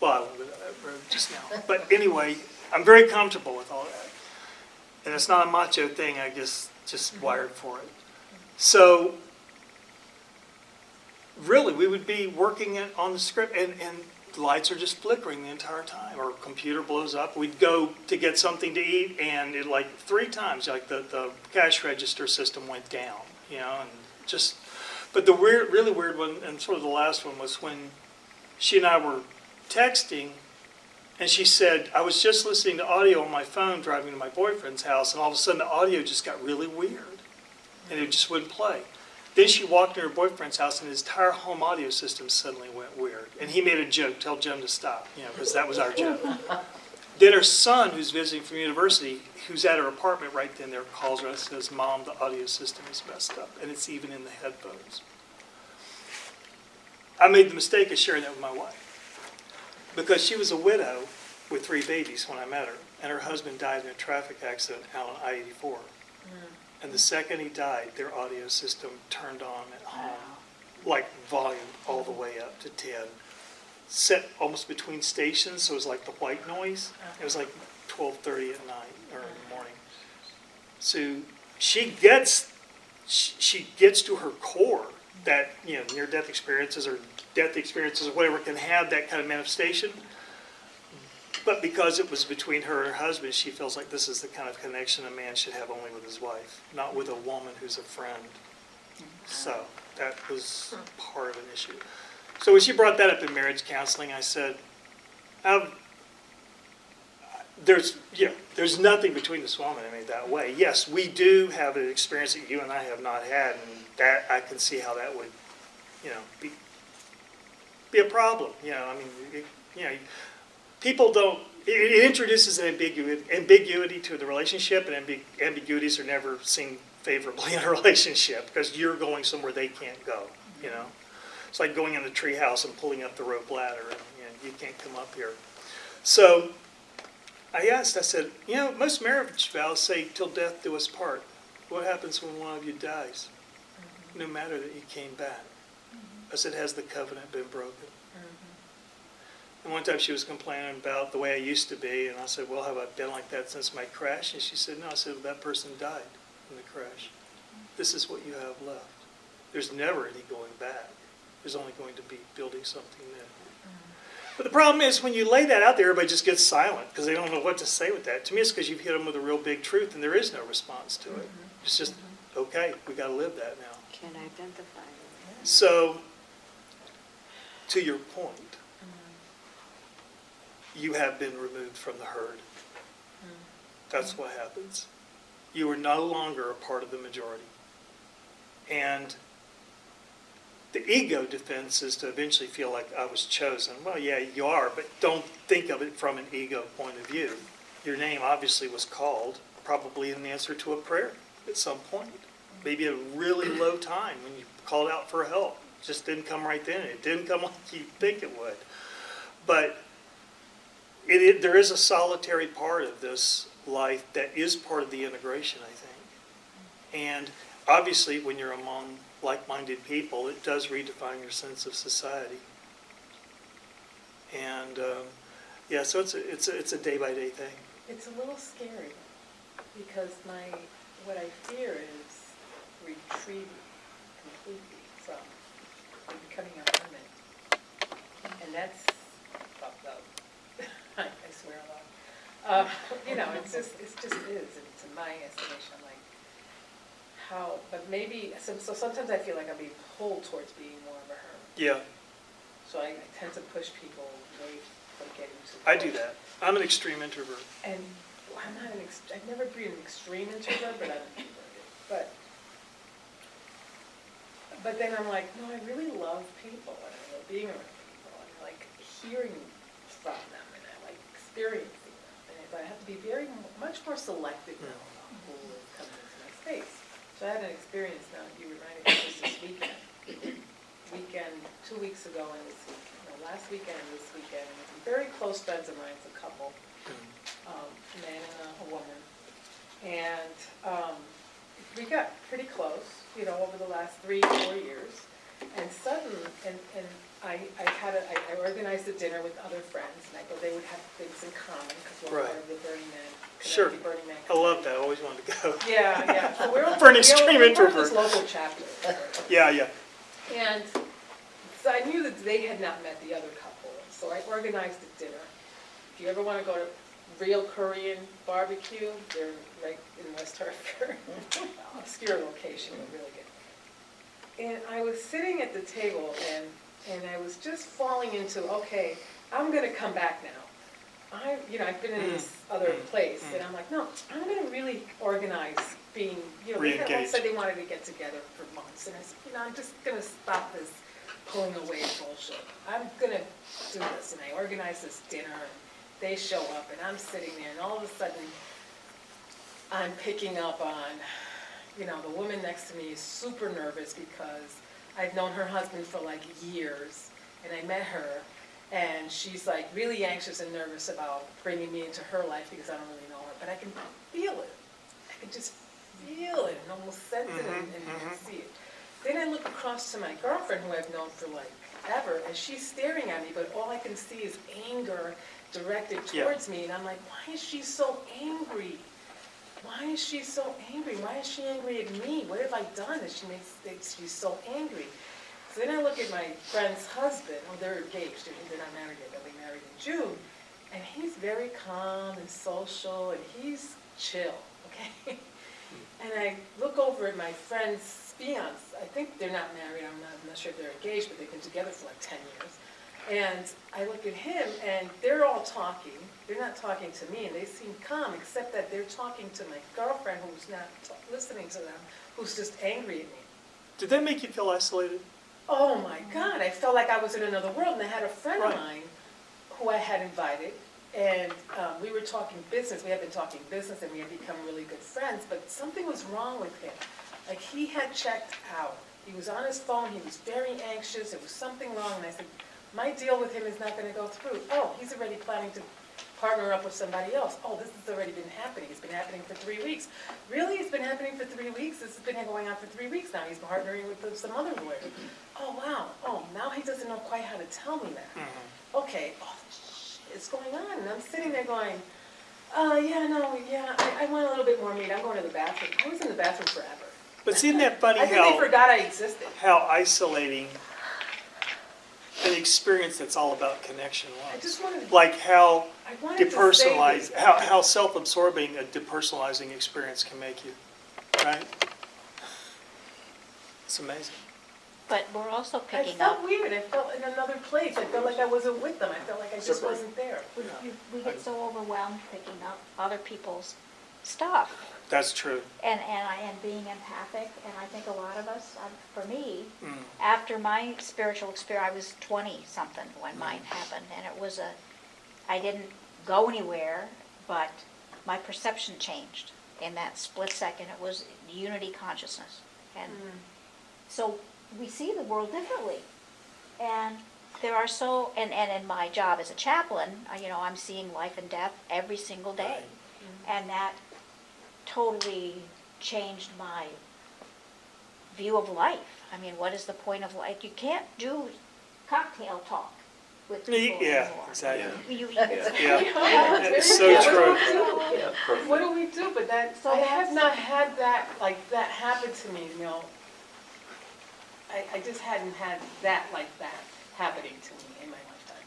won't go there just now. But anyway, I'm very comfortable with all that. And it's not a macho thing, I just wired for it. So, really, we would be working on the script, and the lights are just flickering the entire time, or computer blows up. We'd go to get something to eat, and it 3 times, the cash register system went down, and just. But the really weird one, and sort of the last one, was when she and I were texting, and she said, I was just listening to audio on my phone driving to my boyfriend's house, and all of a sudden the audio just got really weird, and it just wouldn't play. Then she walked to her boyfriend's house, and his entire home audio system suddenly went weird. And he made a joke, tell Jim to stop, because that was our joke. Then her son, who's visiting from university, who's at her apartment right then there, calls her and says, Mom, the audio system is messed up, and it's even in the headphones. I made the mistake of sharing that with my wife, because she was a widow with 3 babies when I met her, and her husband died in a traffic accident out on I-84. And the second he died, their audio system turned on at home, volume all the way up to 10. Set almost between stations, so it was like the white noise. It was like 12:30 at night or in the morning. So she gets to her core that near-death experiences or death experiences or whatever can have that kind of manifestation. But because it was between her and her husband, she feels like this is the kind of connection a man should have only with his wife, not with a woman who's a friend. So that was part of an issue. So when she brought that up in marriage counseling, I said, there's nothing between this woman and me that way. Yes, we do have an experience that you and I have not had, and that I can see how that would, be a problem. I mean, people don't. It introduces an ambiguity to the relationship, and ambiguities are never seen favorably in a relationship because you're going somewhere they can't go. It's like going in the treehouse and pulling up the rope ladder, and you can't come up here. So I said, most marriage vows say, till death do us part. What happens when one of you dies? No matter that you came back. I said, has the covenant been broken? And one time she was complaining about the way I used to be, and I said, well, have I been like that since my crash? And she said, no. I said, well, that person died in the crash. This is what you have left. There's never any going back. There's only going to be building something new. But the problem is when you lay that out there, everybody just gets silent because they don't know what to say with that. To me, it's because you've hit them with a real big truth and there is no response to it. It's just, okay, we got to live that now. Can identify it. So, to your point, you have been removed from the herd. That's what happens. You are no longer a part of the majority. And the ego defense is to eventually feel like I was chosen. Well, yeah, you are, but don't think of it from an ego point of view. Your name obviously was called, probably in answer to a prayer at some point. Maybe a really low time when you called out for help. It just didn't come right then. It didn't come like you think it would. But there is a solitary part of this life that is part of the integration, I think. And obviously, when you're among like-minded people, it does redefine your sense of society. And so it's a day-by-day thing. It's a little scary because what I fear is retreating completely from becoming a hermit, and that's fucked up. I swear a lot. It just is, and it's in my estimation. I'm like, how? But maybe so sometimes I feel like I'm being pulled towards being more of a hermit. Yeah, So I tend to push people away from getting too I close. do that. I'm an extreme introvert. And I'm not I've never been an extreme introvert, but I'm introverted. But then I'm like, no, I really love people, and I love being around people, and I like hearing from them, and I like experiencing them. But I have to be much more selective now about who is coming into my space. So I had an experience now, you reminded me just this weekend, 2 weeks ago and this weekend, last weekend and this weekend, and very close friends of mine, it's a couple, a man and a woman, and we got pretty close, over the last 3-4 years, and suddenly, and I organized a dinner with other friends, and I thought they would have things in common, because we're part of the Burning Man. Sure. Burning Man I love that. I always wanted to go. Yeah. So we're For an extreme we're part of introvert. this local chapter. Yeah. And so I knew that they had not met the other couple, so I organized a dinner. If you ever want to go to real Korean barbecue, they're right in West Hartford. Obscure location, but really good. And I was sitting at the table, and I was just falling into, okay, I'm going to come back now. I've been in this other place, and I'm like, no, I'm going to really organize being, they had all said they wanted to get together for months, and I said, I'm just going to stop this pulling away bullshit. I'm going to do this, and I organized this dinner, and they show up, and I'm sitting there, and all of a sudden, I'm picking up on, the woman next to me is super nervous because I've known her husband for like years, and I met her, and she's like really anxious and nervous about bringing me into her life because I don't really know her, but I can feel it. I can just feel it and almost sense it and see it. Then I look across to my girlfriend who I've known for like ever, and she's staring at me, but all I can see is anger directed towards me, and I'm like, why is she so angry? Why is she so angry? Why is she angry at me? What have I done that she's so angry? So then I look at my friend's husband. Oh, they're engaged. They're not married yet. They'll be married in June. And he's very calm and social, and he's chill, okay? And I look over at my friend's fiance, I think they're not married, I'm not sure if they're engaged, but they've been together for like 10 years. And I look at him, and they're all talking, they're not talking to me, and they seem calm, except that they're talking to my girlfriend, who's not listening to them, who's just angry at me. Did that make you feel isolated? Oh my God, I felt like I was in another world, and I had a friend of Right. mine who I had invited, and we were talking business, we had been talking business, and we had become really good friends, but something was wrong with him. Like, he had checked out, he was on his phone, he was very anxious, there was something wrong, and I said, my deal with him is not gonna go through. Oh, he's already planning to partner up with somebody else. Oh, this has already been happening, it's been happening for 3 weeks. Really, it's been happening for 3 weeks? This has been going on for 3 weeks now, he's partnering with some other lawyer. Oh, wow, oh, now he doesn't know quite how to tell me that. Okay, oh, shit, it's going on, and I'm sitting there going, I want a little bit more meat, I'm going to the bathroom. I was in the bathroom forever. But isn't that funny I think they how, forgot I existed. how isolating an experience that's all about connection I was? just wanted, Like how I wanted to say depersonalized, this. how self-absorbing a depersonalizing experience can make you, right? It's amazing. But we're also I picking up, felt weird, I felt in another place, I felt like I wasn't with them, I felt like I just Separate. wasn't there. we get so overwhelmed picking up other people's stuff That's true. and being empathic. And I think a lot of us, for me, Mm. after my spiritual experience, I was 20-something when mine happened. And it was I didn't go anywhere, but my perception changed in that split second. It was unity consciousness. And so we see the world differently. And there are and in my job as a chaplain, I'm seeing life and death every single day. And that totally changed my view of life. I mean, what is the point of life? You can't do cocktail talk with people Yeah, anymore. exactly. Yeah, It's it's so very true. true. Yeah, perfect. What do we do? But So I have that's- not had that, like, that happen to me, I just hadn't had that like that happening to me in my lifetime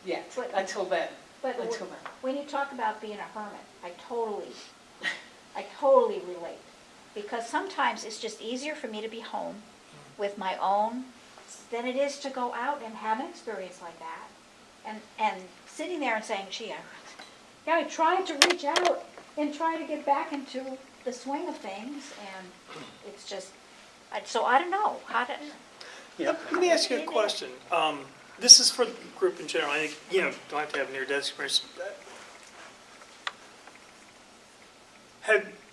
yet, But- until then. But Until then. when you talk about being a hermit, I totally relate. Because sometimes it's just easier for me to be home with my own than it is to go out and have an experience like that. And sitting there and saying, gee, I tried to reach out and try to get back into the swing of things, and it's just, so I don't know how to. Let me ask you a question. This is for the group in general. I think, don't have to have near-death experience.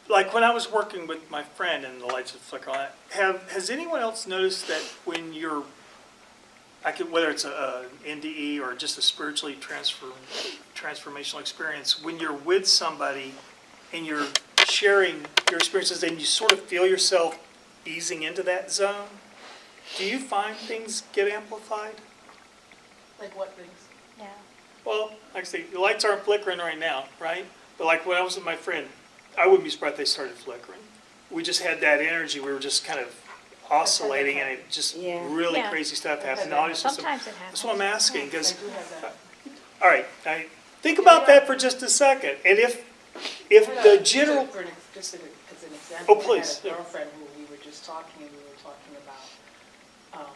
Like when I was working with my friend and the lights would flicker on, has anyone else noticed that when you're, whether it's an NDE or just a spiritually transformational experience, when you're with somebody and you're sharing your experiences and you sort of feel yourself easing into that zone, do you find things get amplified? Like what things? Yeah. Well, like I say, the lights aren't flickering right now, right? But like when I was with my friend, I wouldn't be surprised if they started flickering. We just had that energy. We were just kind of oscillating, and it just Yeah. really Yeah. crazy stuff happened. Okay. Sometimes it happens. That's what I'm asking, I because, do have that. all right, think about that for just a second. And if the general, Just as an example. Oh, please. I had a girlfriend who we were just talking, and we were talking about,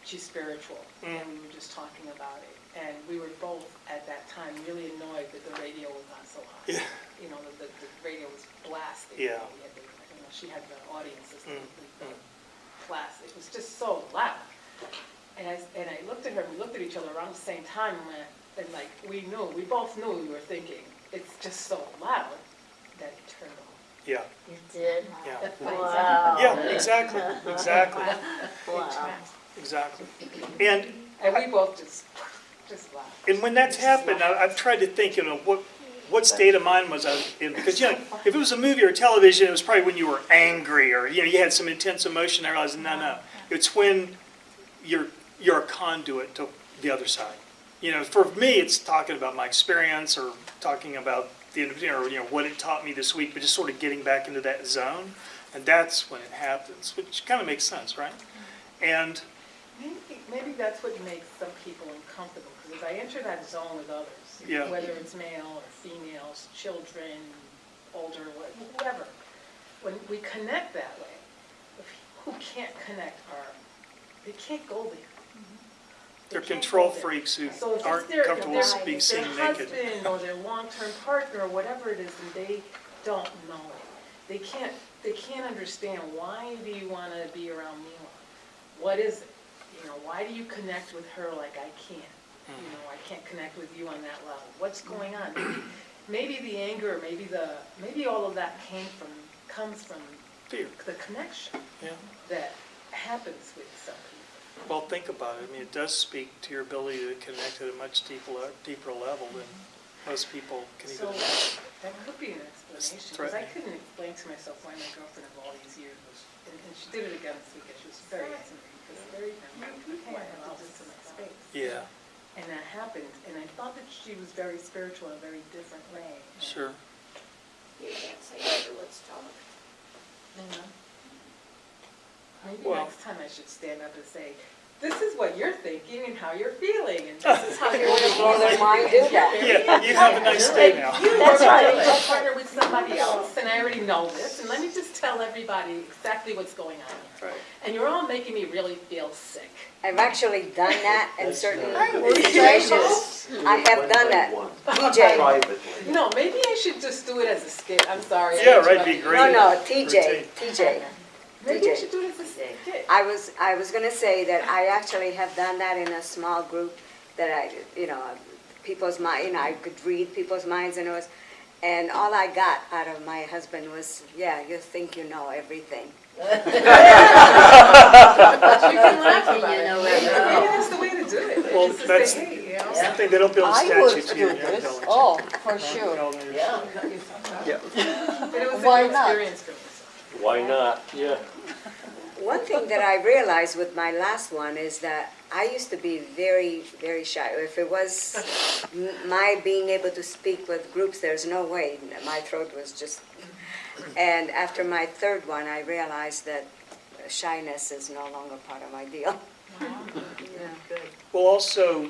she's spiritual, and we were just talking about it. And we were both, at that time, really annoyed that the radio was not so loud. Yeah. The radio was blasting. Yeah. We had she had the audience system, blast. It was just so loud. And I looked at her, and we looked at each other around the same time, and like, we both knew we were thinking, it's just so loud that it turned off. yeah, You did? yeah. Wow. Yeah, exactly. Wow. Exactly. And We both just laughed. when that's happened, I've tried to think, what state of mind was I in? Because, if it was a movie or television, it was probably when you were angry or, you had some intense emotion. I realized, no. It's when you're a conduit to the other side. For me, it's talking about my experience or talking about what it taught me this week, but just sort of getting back into that zone. And that's when it happens, which kind of makes sense, right? And Maybe that's what makes some people uncomfortable, because if I enter that zone with others, Yeah. whether it's male or females, children, older, whoever, when we connect that way, who can't connect they can't go there. They're They can't control go there. freaks who So if it's aren't their- comfortable if being their seen naked. husband or their long-term partner or whatever it is, and they don't know it, they can't understand, why do you want to be around Mila? What is it? You know, why do you connect with her like I can't? You know, I can't connect with you on that level. What's going on? Maybe the anger, maybe all of that comes from Fear. the connection Yeah. that happens with some people. Well, think about it. I mean, it does speak to your ability to connect at a much deeper level than most people can even So imagine. that could be an explanation, because I threatening. couldn't explain to myself why my girlfriend of all these years was, and she did it again this weekend, she was very intimidating, because very, hey, I have all this in my space. Yeah, And that happened, and I thought that she was very spiritual in a very different way. sure. You can't say that, let's talk. You know? Maybe Well- next time I should stand up and say, this is what you're thinking and how you're feeling, and this is how you're Well, then why do that? Yeah, you have a nice day now. You That's are right. going to partner with somebody else, and I already know this, and let me just tell everybody exactly what's going on here. Right. And you're all making me really feel sick. I've actually done that in certain That's situations. I have done that. TJ. Privately. No, maybe I should just do it as a skit, I'm sorry. I Yeah, right, interrupted be you. great. No, TJ, Routine. TJ. Maybe I TJ. should do it as a skit. I was gonna say that I actually have done that in a small group, that I, people's mind, I could read people's minds, and all I got out of my husband was, yeah, you think you know everything. You can laugh about You it. know Maybe everything. that's the way to do it. Well, Just to that's- say, hey, you know. Something they don't build I would statutes do here in the this, village. oh, for sure. Yeah. Yeah. But it was a Why new not? experience for me. Why not? Yeah. One thing that I realized with my last one is that I used to be very, very shy. If it was my being able to speak with groups, there's no way. My throat was just... And after my third one, I realized that shyness is no longer part of my deal. Yeah. Well, also,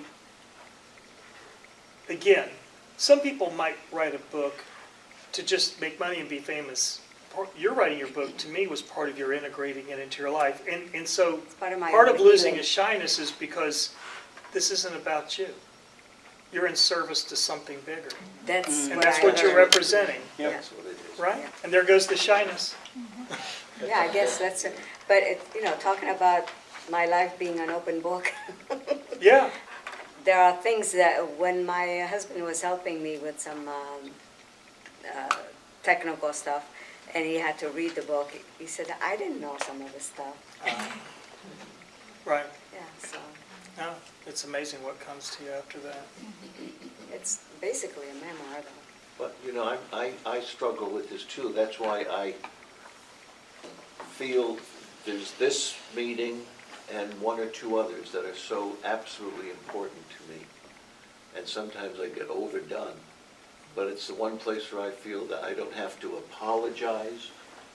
again, some people might write a book to just make money and be famous. You're writing your book, to me, was part of your integrating it into your life. And so Part of my part of own losing healing. a shyness is because this isn't about you. You're in service to something bigger. That's And what that's I what you're learned. representing, Yeah. That's what it is. right? Yeah. And there goes the shyness. Yeah, I guess that's it. But talking about my life being an open book, Yeah, there are things that when my husband was helping me with some technical stuff, and he had to read the book, he said, I didn't know some of this stuff. right. Yeah, so No, it's amazing what comes to you after that. it's basically a memoir, though. But, I struggle with this too. That's why I feel there's this meeting and one or two others that are so absolutely important to me. And sometimes I get overdone. But it's the one place where I feel that I don't have to apologize.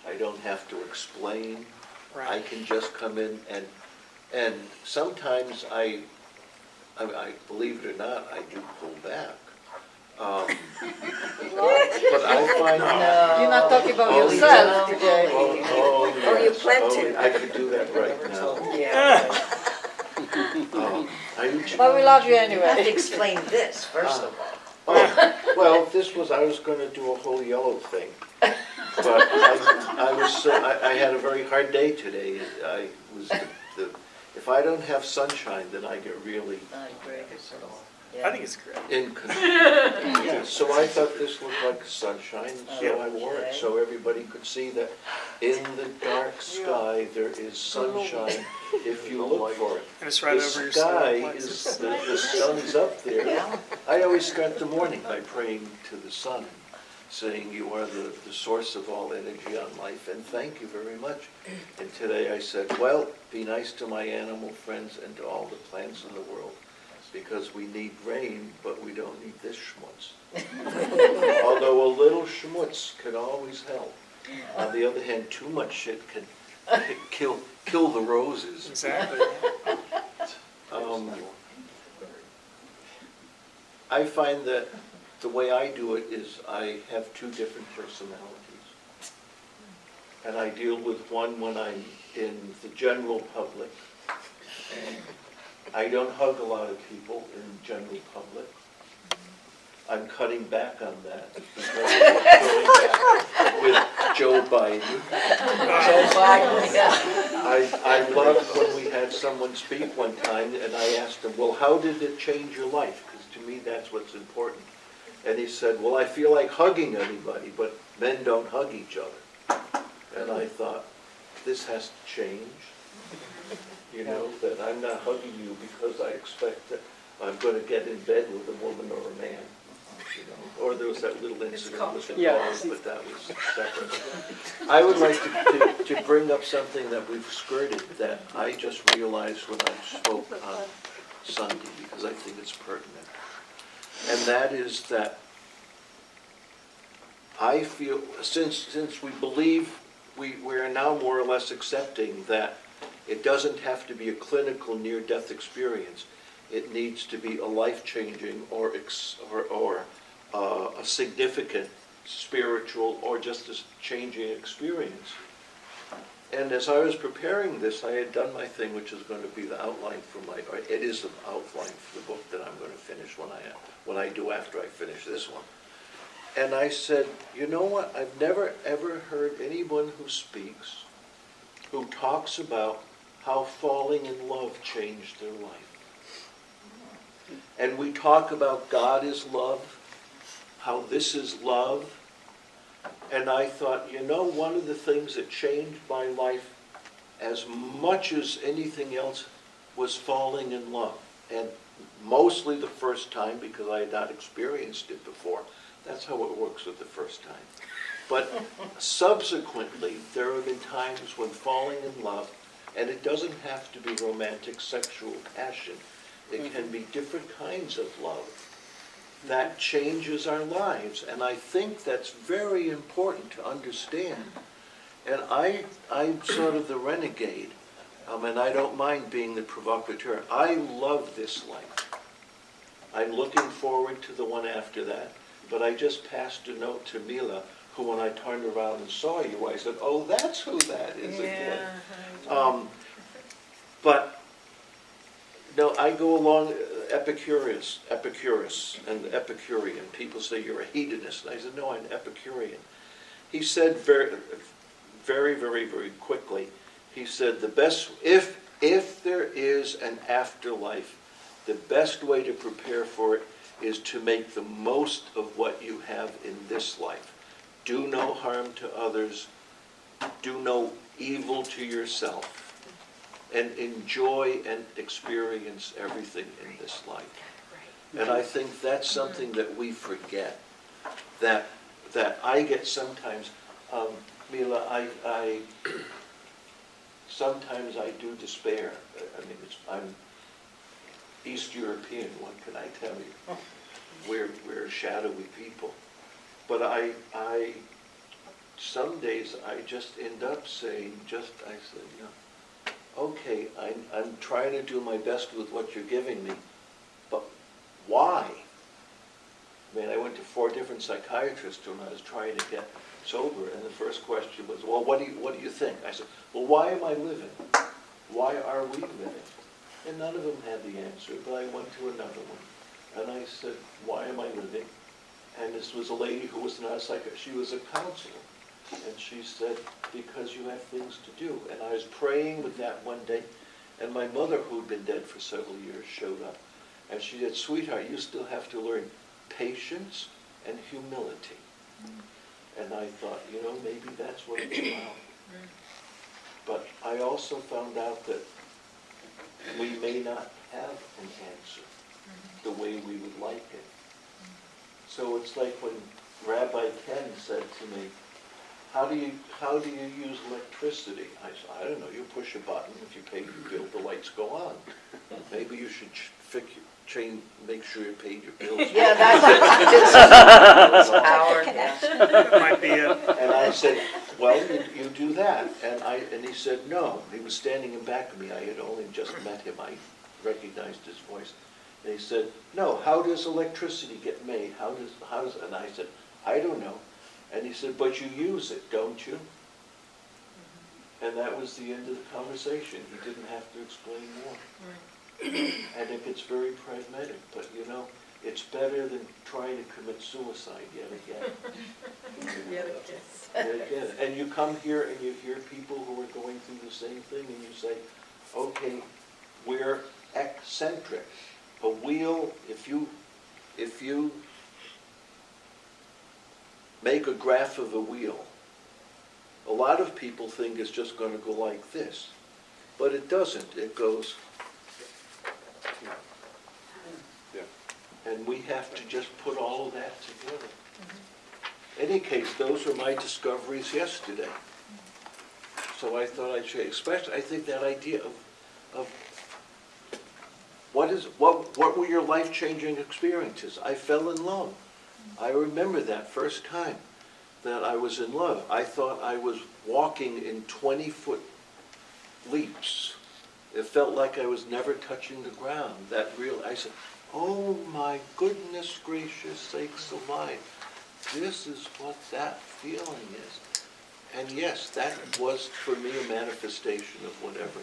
I don't have to explain. I Right. can just come in and sometimes I believe it or not, I do pull back. But I find that. You're not talking about Oh, yourself yeah. today. Oh, you Yes. plan Oh, to. I could do that right now. Yeah. Are you But we love you You have to anyway. explain this, first of all. Oh, well, I was gonna do a whole yellow thing, but I had a very hard day today. If I don't have sunshine, then I get really I agree. I think it's great. inconvenient. Yeah, so I thought this looked like sunshine, so Yeah. I wore it, Okay. so everybody could see that in the dark sky, there is sunshine if you look for it. And it's right The over your sky solar is, plexus. the sun's up there. Yeah. I always start the morning by praying to the sun, saying you are the source of all energy on life, and thank you very much. And today I said, well, be nice to my animal friends and to all the plants in the world, because we need rain, but we don't need this schmutz. Although a little schmutz can always help. On the other hand, too much shit can kill the roses. Exactly. I find that the way I do it is I have two different personalities. and I deal with one when I'm in the general public. I don't hug a lot of people in the general public. I'm cutting back on that because I'm going back with Joe Biden. Joe Biden, yeah. I loved when we had someone speak one time, and I asked him, well, how did it change your life? Because to me, that's what's important. And he said, well, I feel like hugging anybody, but men don't hug each other. And I thought, this has to change. You know, that I'm not hugging you because I expect that I'm going to get in bed with a woman or a man. You know, or there was that little incident with the dogs, but that was separate. I would like to bring up something that we've skirted that I just realized when I spoke on Sunday, because I think it's pertinent. And that is that I feel, since we believe, we're now more or less accepting that it doesn't have to be a clinical near-death experience. It needs to be a life-changing or a significant spiritual or just a changing experience. And as I was preparing this, I had done my thing, which is going to be the outline for my, or it is an outline for the book that I'm going to finish when I do after I finish this one. And I said, you know what, I've never ever heard anyone who speaks, who talks about how falling in love changed their life. And we talk about God is love, how this is love. And I thought, you know, one of the things that changed my life as much as anything else was falling in love. And mostly the first time, because I had not experienced it before. That's how it works with the first time. But subsequently, there have been times when falling in love, and it doesn't have to be romantic, sexual passion. It can be different kinds of love that changes our lives. And I think that's very important to understand. And I'm sort of the renegade, and I don't mind being the provocateur. I love this life. I'm looking forward to the one after that. But I just passed a note to Mila, who when I turned around and saw you, I said, oh, that's who that is again. But no, I go along Epicurus, and the Epicurean. People say you're a hedonist. And I said, no, I'm an Epicurean. He said very, very, very, very quickly, he said, the best, if there is an afterlife, the best way to prepare for it is to make the most of what you have in this life. Do no harm to others, do no evil to yourself, and enjoy and experience everything in this life. And I think that's something that we forget, that I get sometimes, Mila, sometimes I do despair. I mean, I'm East European, what can I tell you? We're shadowy people. But I some days I just end up saying, I said, you know, okay, I'm trying to do my best with what you're giving me, but why? I mean, I went to 4 different psychiatrists when I was trying to get sober, and the first question was, well, what do you think? I said, well, why am I living? Why are we living? And none of them had the answer, but I went to another one. And I said, why am I living? And this was a lady who was not a psychiatrist. She was a counselor. And she said, because you have things to do. And I was praying with that one day, and my mother, who'd been dead for several years, showed up. And she said, sweetheart, you still have to learn patience and humility. And I thought, you know, maybe that's what it's about. But I also found out that we may not have an answer the way we would like it. So it's like when Rabbi Ken said to me, how do you use electricity? I said, I don't know, you push a button, if you pay your bill, the lights go on. Maybe you should make sure you paid your bills. Yeah, that's our, That might be it. And I said, well, you do that. And he said, no. He was standing in back of me. I had only just met him. I recognized his voice. And he said, no, how does electricity get made? How does, and I said, I don't know. And he said, but you use it, don't you? And that was the end of the conversation. He didn't have to explain more. And it gets very pragmatic, but you know, it's better than trying to commit suicide yet again. Yet again. And you come here and you hear people who are going through the same thing and you say, okay, we're eccentric. A wheel, if you make a graph of a wheel, a lot of people think it's just going to go like this, but it doesn't. It goes, and we have to just put all of that together. Any case, those were my discoveries yesterday. So I thought I'd share, especially, I think that idea of what were your life-changing experiences? I fell in love. I remember that first time that I was in love. I thought I was walking in 20-foot leaps. It felt like I was never touching the ground. I said, oh my goodness gracious sakes alive. This is what that feeling is. And yes, that was for me a manifestation of whatever.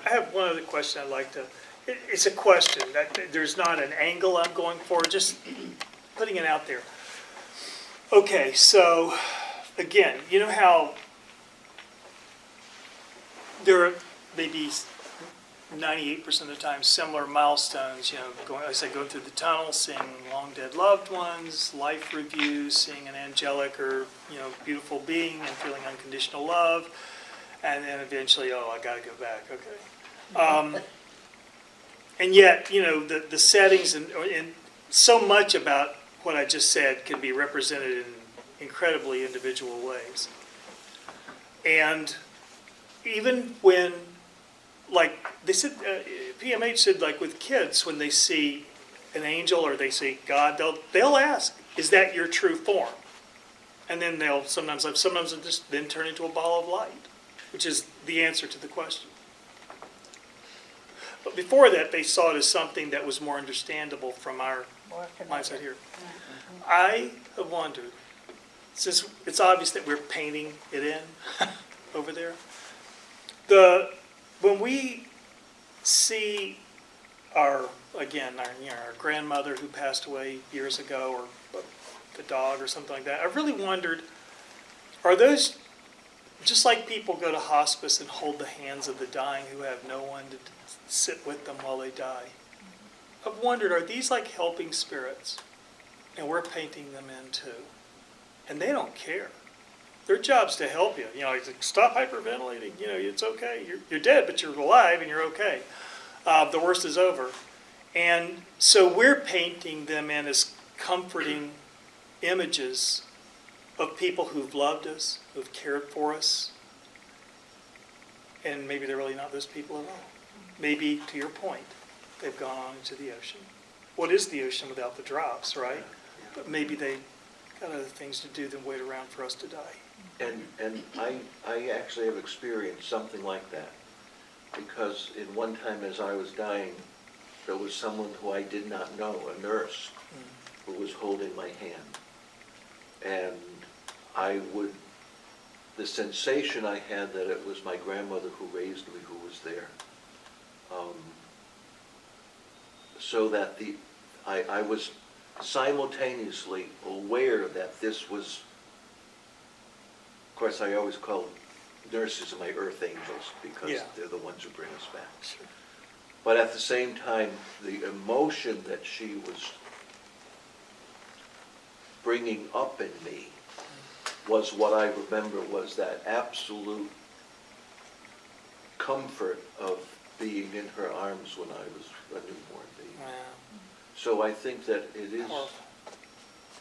I have one other question I'd like to, it's a question, that there's not an angle I'm going for, just putting it out there. Okay, so again, you know how there are maybe 98% of the time similar milestones, you know, like I said, going through the tunnel, seeing long dead loved ones, life reviews, seeing an angelic or, you know, beautiful being and feeling unconditional love, and then eventually, oh, I got to go back, okay. And yet, you know, the settings and so much about what I just said can be represented in incredibly individual ways. And even when, like they said, PMH said, like with kids, when they see an angel or they see God, they'll ask, "Is that your true form?" And then sometimes it'll just then turn into a ball of light, which is the answer to the question. But before that, they saw it as something that was more understandable from our mindset here. I have wondered, since it's obvious that we're painting it in over there, when we see our grandmother who passed away years ago, or the dog or something like that, I really wondered, are those, just like people go to hospice and hold the hands of the dying who have no one to sit with them while they die, I've wondered, are these like helping spirits? And we're painting them in too. And they don't care. Their job's to help you. You know, like, stop hyperventilating. You know, it's okay. You're dead, but you're alive and you're okay. The worst is over. And so we're painting them in as comforting images of people who've loved us, who've cared for us. And maybe they're really not those people at all. Maybe, to your point, they've gone on into the ocean. What is the ocean without the drops, right? But maybe they got other things to do than wait around for us to die. And I actually have experienced something like that, because in one time as I was dying, there was someone who I did not know, a nurse, who was holding my hand. And the sensation I had that it was my grandmother who raised me who was there. So that I was simultaneously aware that this was, of course I always call nurses my earth angels because they're the ones who bring us back. Sure. But at the same time, the emotion that she was bringing up in me was what I remember was that absolute comfort of being in her arms when I was a newborn baby. Wow. So I think that it is,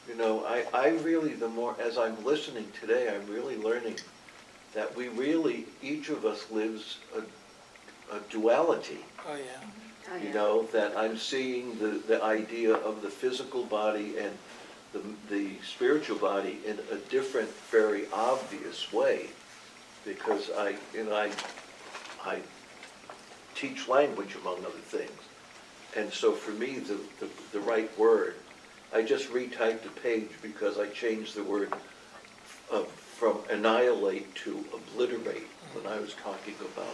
you know, I really, the more, as I'm listening today, I'm really learning that we really, each of us lives a duality. Oh, yeah. You know, that I'm seeing the idea of the physical body and the spiritual body in a different, very obvious way, because I teach language, among other things. And so for me, the right word, I just retyped a page because I changed the word from annihilate to obliterate when I was talking about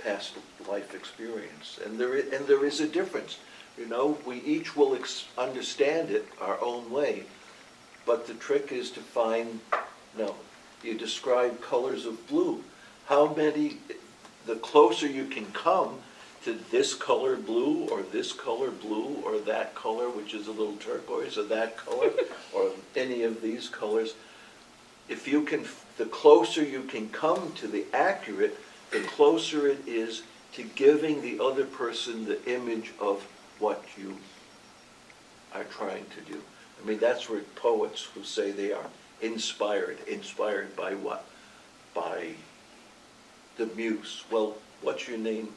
past life experience. And there is a difference. You know, we each will understand it our own way, but the trick is to find, no, you describe colors of blue. How many, the closer you can come to this color blue, or this color blue, or that color, which is a little turquoise, or that color, or any of these colors, if you can, the closer you can come to the accurate, the closer it is to giving the other person the image of what you are trying to do. I mean, that's where poets who say they are inspired by what? By the muse. Well, what's your name?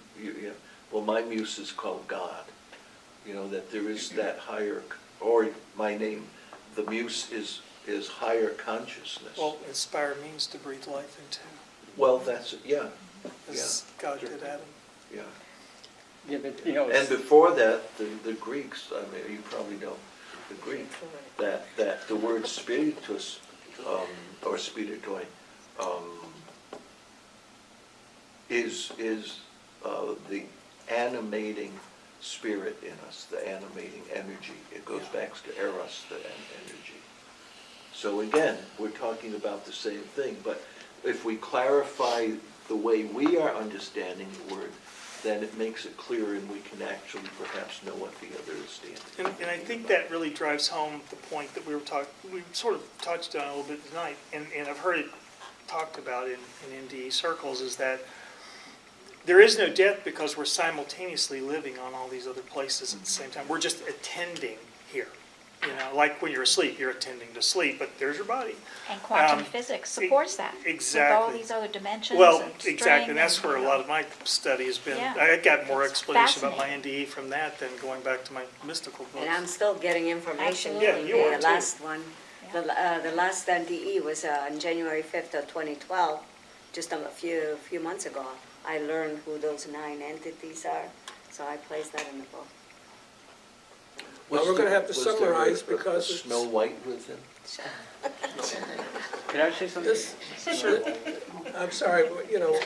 Well, my muse is called God. You know, that there is that higher, or my name, the muse is higher consciousness. Well, inspire means to breathe life into, Well, that's, yeah, as God did Adam. yeah. Yeah, but, you know, And before that, the Greeks, I mean, you probably know the Greek, that the word spiritus, or spiritoi, is the animating spirit in us, the animating energy. It goes back to eros, the energy. So again, we're talking about the same thing, but if we clarify the way we are understanding the word, then it makes it clear and we can actually perhaps know what the other is standing. And I think that really drives home the point that we sort of touched on a little bit tonight, and I've heard it talked about in NDE circles, is that there is no death because we're simultaneously living on all these other places at the same time. We're just attending here. You know, like when you're asleep, you're attending to sleep, but there's your body. And quantum physics supports that. Exactly. With all these other dimensions Well, and exactly, string and that's and, where a you know. lot of my study has been. Yeah. I got more It's explanation about my fascinating. NDE from that than going back to my mystical books. And I'm still getting information. Absolutely. from Yeah, you are the too. last one. The last NDE was on January 5th of 2012, just a few months ago. I learned who those 9 entities are, so I placed that in the book. Well, we're gonna have to Was there summarize a because it's. Snow White with him? can I say something? This, I'm sorry, but, you know,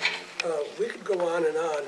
we could go on and on.